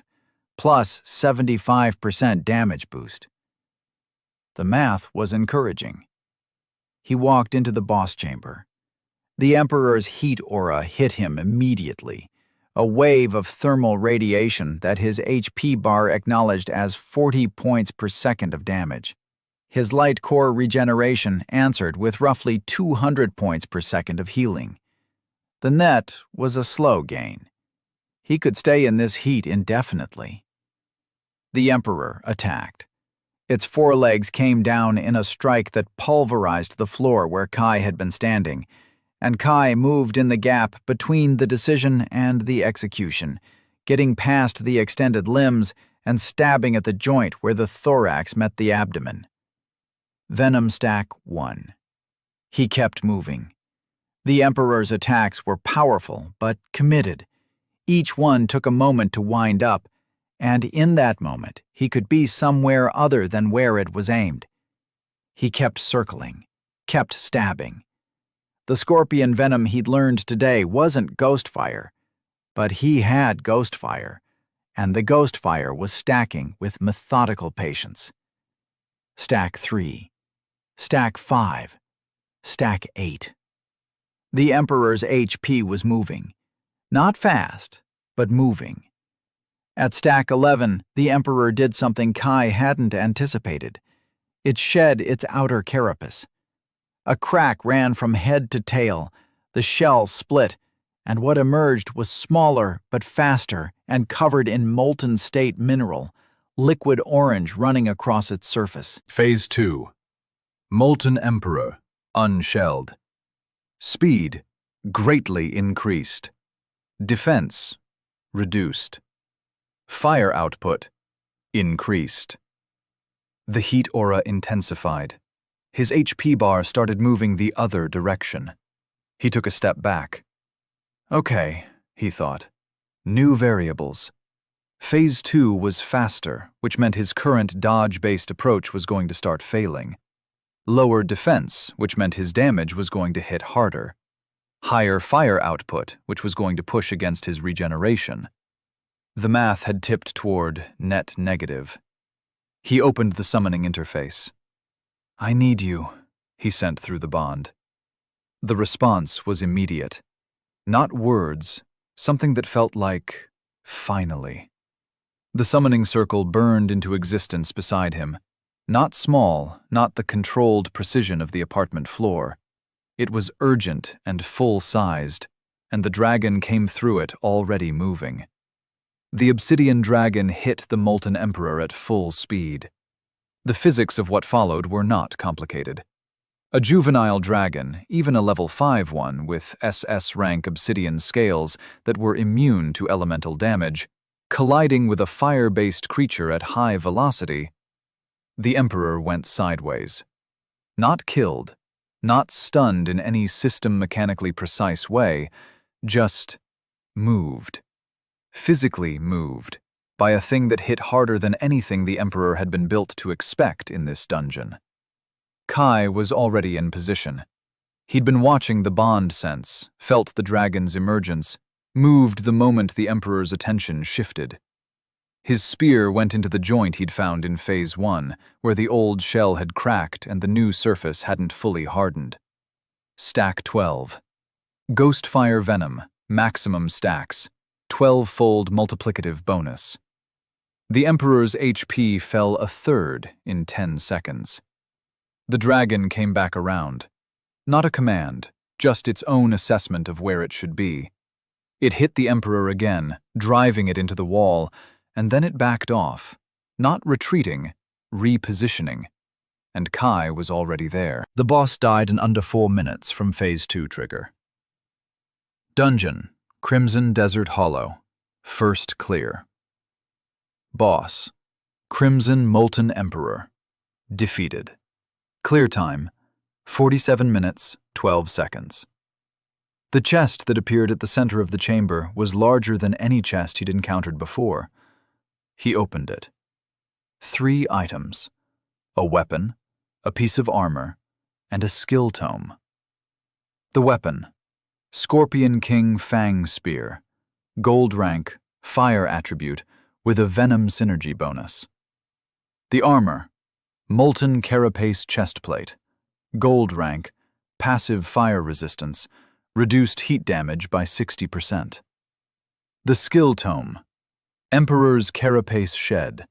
plus 75% damage boost. The math was encouraging. He walked into the boss chamber. The Emperor's heat aura hit him immediately, a wave of thermal radiation that his HP bar acknowledged as 40 points per second of damage. His light core regeneration answered with roughly 200 points per second of healing. The net was a slow gain. He could stay in this heat indefinitely. The Emperor attacked. Its forelegs came down in a strike that pulverized the floor where Kai had been standing, and Kai moved in the gap between the decision and the execution, getting past the extended limbs and stabbing at the joint where the thorax met the abdomen. Venom stack 1. He kept moving. The Emperor's attacks were powerful but committed. Each one took a moment to wind up, and in that moment he could be somewhere other than where it was aimed. He kept circling, kept stabbing. The scorpion venom he'd learned today wasn't ghost fire, But he had ghost fire, and the ghost fire was stacking with methodical patience. Stack 3, stack 5, stack 8. The Emperor's HP was moving. Not fast, but moving. At stack 11, the Emperor did something Kai hadn't anticipated. It shed its outer carapace. A crack ran from head to tail, the shell split, and what emerged was smaller but faster and covered in molten state mineral, liquid orange running across its surface. Phase 2. Molten Emperor, unshelled. Speed, greatly increased. Defense, reduced. Fire output, increased. The heat aura intensified. His HP bar started moving the other direction. He took a step back. Okay, he thought. New variables. Phase 2 was faster, which meant his current dodge-based approach was going to start failing. Lower defense, which meant his damage was going to hit harder. Higher fire output, which was going to push against his regeneration. The math had tipped toward net negative. He opened the summoning interface. "I need you," he sent through the bond. The response was immediate. Not words, something that felt like, finally. The summoning circle burned into existence beside him. Not small, not the controlled precision of the apartment floor. It was urgent and full-sized, and the dragon came through it already moving. The obsidian dragon hit the Molten Emperor at full speed. The physics of what followed were not complicated. A juvenile dragon, even a level 5 one with SS rank obsidian scales that were immune to elemental damage, colliding with a fire-based creature at high velocity, the Emperor went sideways. Not killed, not stunned in any system-mechanically precise way, just moved. Physically moved, by a thing that hit harder than anything the Emperor had been built to expect in this dungeon. Kai was already in position. He'd been watching the bond sense, felt the dragon's emergence, moved the moment the Emperor's attention shifted. His spear went into the joint he'd found in Phase 1, where the old shell had cracked and the new surface hadn't fully hardened. Stack 12. Ghostfire Venom, maximum stacks, 12-fold multiplicative bonus. The Emperor's HP fell a third in 10 seconds. The dragon came back around. Not a command, just its own assessment of where it should be. It hit the Emperor again, driving it into the wall, and then it backed off, not retreating, repositioning. And Kai was already there. The boss died in under 4 minutes from Phase 2 trigger. Dungeon, Crimson Desert Hollow, first clear. Boss, Crimson Molten Emperor, defeated. Clear time, 47 minutes, 12 seconds. The chest that appeared at the center of the chamber was larger than any chest he'd encountered before. He opened it. 3 items: a weapon, a piece of armor, and a skill tome. The weapon, Scorpion King Fang Spear, gold rank, fire attribute, with a venom synergy bonus. The armor, Molten Carapace Chestplate, gold rank, passive fire resistance, reduced heat damage by 60%. The skill tome, Emperor's Carapace Shed,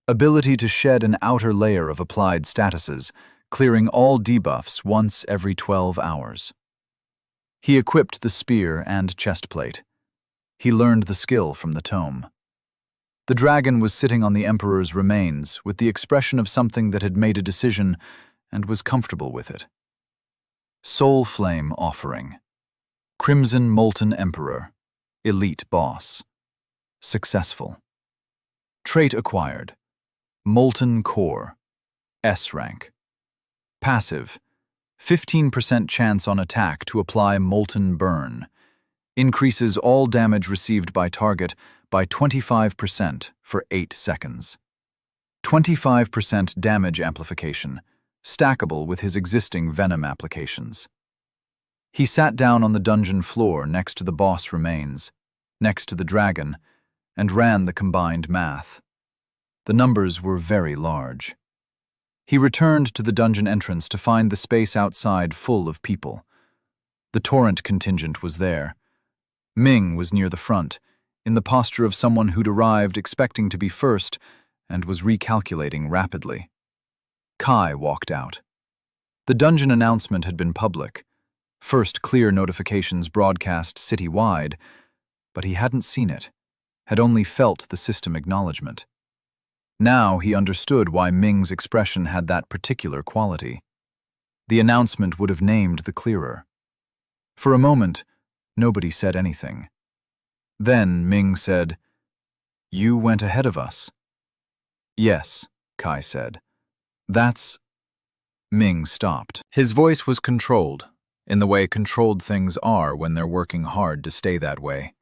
ability to shed an outer layer of applied statuses, clearing all debuffs once every 12 hours. He equipped the spear and chestplate. He learned the skill from the tome. The dragon was sitting on the Emperor's remains with the expression of something that had made a decision and was comfortable with it. Soul Flame Offering. Crimson Molten Emperor. Elite Boss. Successful. Trait acquired. Molten Core. S rank. Passive. 15% chance on attack to apply Molten Burn. Increases all damage received by target by 25% for 8 seconds. 25% damage amplification, stackable with his existing venom applications. He sat down on the dungeon floor next to the boss remains. next to the dragon, and ran the combined math. The numbers were very large. He returned to the dungeon entrance to find the space outside full of people. The torrent contingent was there. Ming was near the front, in the posture of someone who'd arrived expecting to be first and was recalculating rapidly. Kai walked out. The dungeon announcement had been public. First clear notifications broadcast citywide, but he hadn't seen it, had only felt the system acknowledgement. Now he understood why Ming's expression had that particular quality. The announcement would have named the clearer. For a moment, nobody said anything. Then Ming said, "You went ahead of us." "Yes," Kai said. "That's—" Ming stopped. His voice was controlled, in the way controlled things are when they're working hard to stay that way.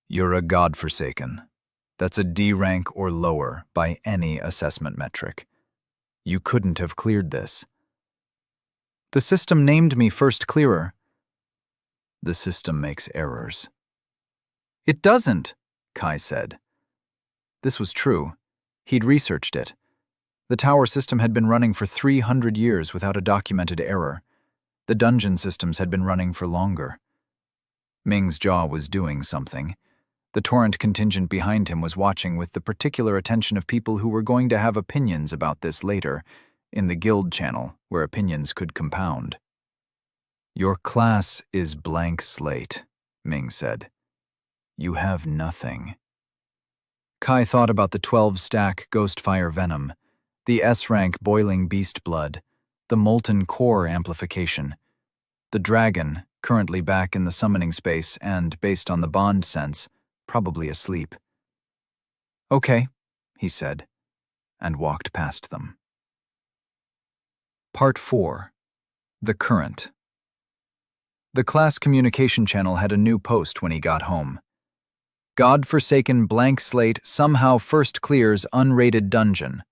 "You're a godforsaken. That's a D rank or lower by any assessment metric. You couldn't have cleared this." "The system named me first clearer." "The system makes errors." "It doesn't," Kai said. This was true. He'd researched it. The tower system had been running for 300 years without a documented error. The dungeon systems had been running for longer. Ming's jaw was doing something. The torrent contingent behind him was watching with the particular attention of people who were going to have opinions about this later, in the guild channel, where opinions could compound. "Your class is blank slate," Ming said. "You have nothing." Kai thought about the 12-stack Ghostfire Venom, the S-rank Boiling Beast Blood, the Molten Core amplification, the dragon, currently back in the summoning space and, based on the bond sense, probably asleep. "Okay," he said, and walked past them. Part 4. The Current. The class communication channel had a new post when he got home. "God-forsaken blank slate somehow first clears unrated dungeon."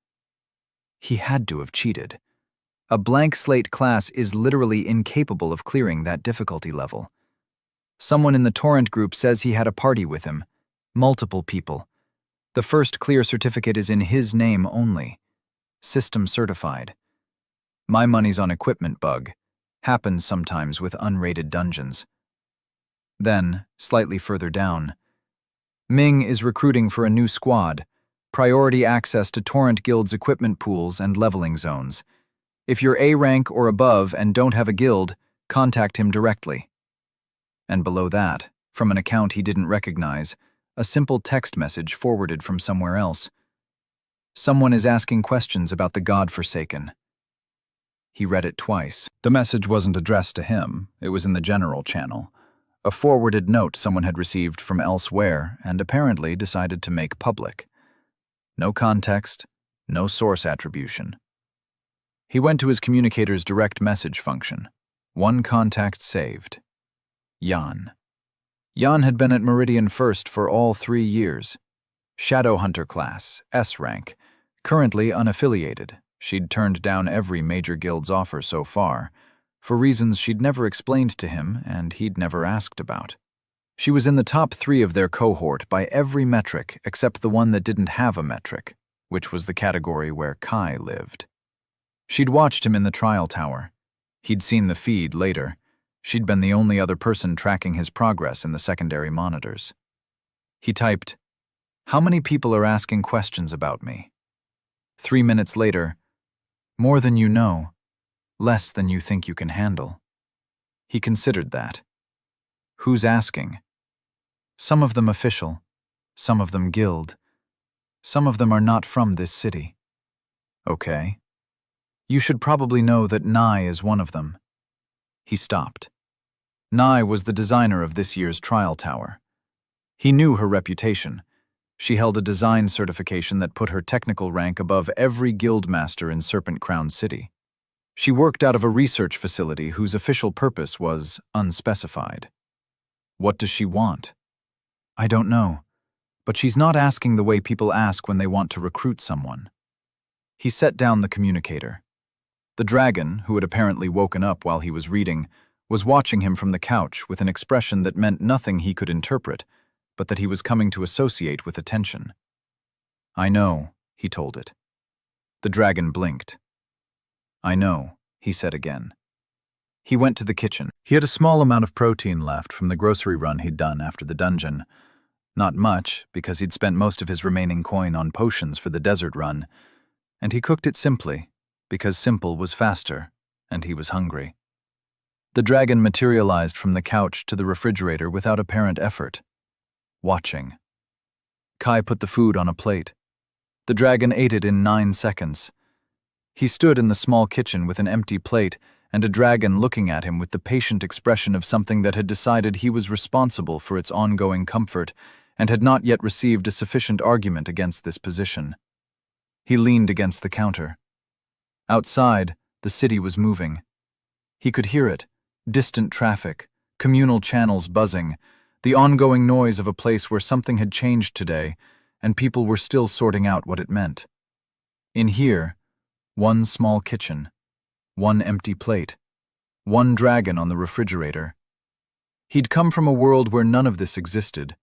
He had to have cheated. A blank slate class is literally incapable of clearing that difficulty level. Someone in the torrent group says he had a party with him. Multiple people. The first clear certificate is in his name only. System certified. My money's on equipment bug. Happens sometimes with unrated dungeons. Then, slightly further down, Ming is recruiting for a new squad. Priority access to Torrent Guild's equipment pools and leveling zones. If you're A rank or above and don't have a guild, contact him directly. And below that, from an account he didn't recognize, a simple text message forwarded from somewhere else. Someone is asking questions about the God-forsaken. He read it twice. The message wasn't addressed to him, it was in the general channel. A forwarded note someone had received from elsewhere and apparently decided to make public. No context, no source attribution. He went to his communicator's direct message function. One contact saved. Yan. Yan had been at Meridian First for all 3 years. Shadowhunter class, S rank, currently unaffiliated. She'd turned down every major guild's offer so far, for reasons she'd never explained to him and he'd never asked about. She was in the top 3 of their cohort by every metric except the one that didn't have a metric, which was the category where Kai lived. She'd watched him in the trial tower. He'd seen the feed later. She'd been the only other person tracking his progress in the secondary monitors. He typed, "How many people are asking questions about me?" 3 minutes later, "More than you know. Less than you think you can handle." He considered that. Who's asking? Some of them official, some of them guild, some of them are not from this city. Okay. You should probably know that Nai is one of them. He stopped. Nai was the designer of this year's trial tower. He knew her reputation. She held a design certification that put her technical rank above every guildmaster in Serpent Crown City. She worked out of a research facility whose official purpose was unspecified. What does she want? I don't know, but she's not asking the way people ask when they want to recruit someone. He set down the communicator. The dragon, who had apparently woken up while he was reading, was watching him from the couch with an expression that meant nothing he could interpret, but that he was coming to associate with attention. "I know," he told it. The dragon blinked. "I know," he said again. He went to the kitchen. He had a small amount of protein left from the grocery run he'd done after the dungeon. Not much, because he'd spent most of his remaining coin on potions for the desert run, and he cooked it simply, because simple was faster, and he was hungry. The dragon materialized from the couch to the refrigerator without apparent effort, watching. Kai put the food on a plate. The dragon ate it in 9 seconds. He stood in the small kitchen with an empty plate and a dragon looking at him with the patient expression of something that had decided he was responsible for its ongoing comfort and had not yet received a sufficient argument against this position. He leaned against the counter. Outside, the city was moving. He could hear it, distant traffic, communal channels buzzing, the ongoing noise of a place where something had changed today, and people were still sorting out what it meant. In here, one small kitchen, one empty plate, one dragon on the refrigerator. He'd come from a world where none of this existed,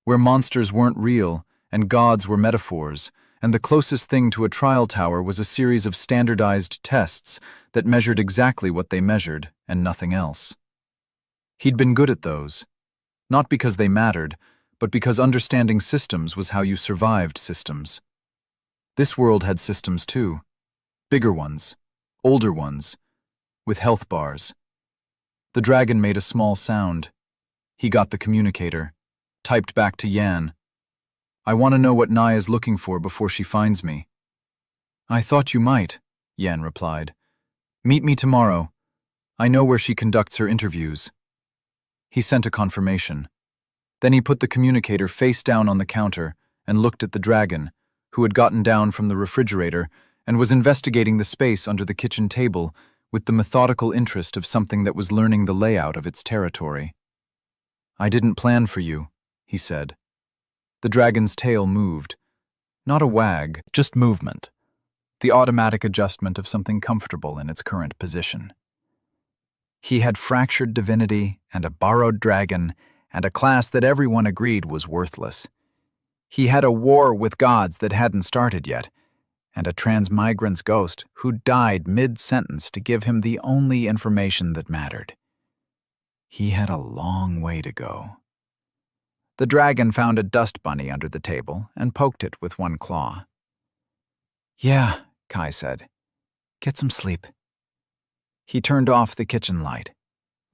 where monsters weren't real and gods were metaphors, and the closest thing to a trial tower was a series of standardized tests that measured exactly what they measured and nothing else. He'd been good at those, not because they mattered, but because understanding systems was how you survived systems. This world had systems too, bigger ones, older ones, with health bars. The dragon made a small sound. He got the communicator, typed back to Yan. "I want to know what Nai is looking for before she finds me." "I thought you might," Yan replied. "Meet me tomorrow. I know where she conducts her interviews." He sent a confirmation. Then he put the communicator face down on the counter and looked at the dragon, who had gotten down from the refrigerator and was investigating the space under the kitchen table with the methodical interest of something that was learning the layout of its territory. "I didn't plan for you," he said. The dragon's tail moved. Not a wag, just movement. The automatic adjustment of something comfortable in its current position. He had fractured divinity and a borrowed dragon and a class that everyone agreed was worthless. He had a war with gods that hadn't started yet, and a transmigrant's ghost who died mid-sentence to give him the only information that mattered. He had a long way to go. The dragon found a dust bunny under the table and poked it with one claw. "Yeah," Kai said. "Get some sleep." He turned off the kitchen light.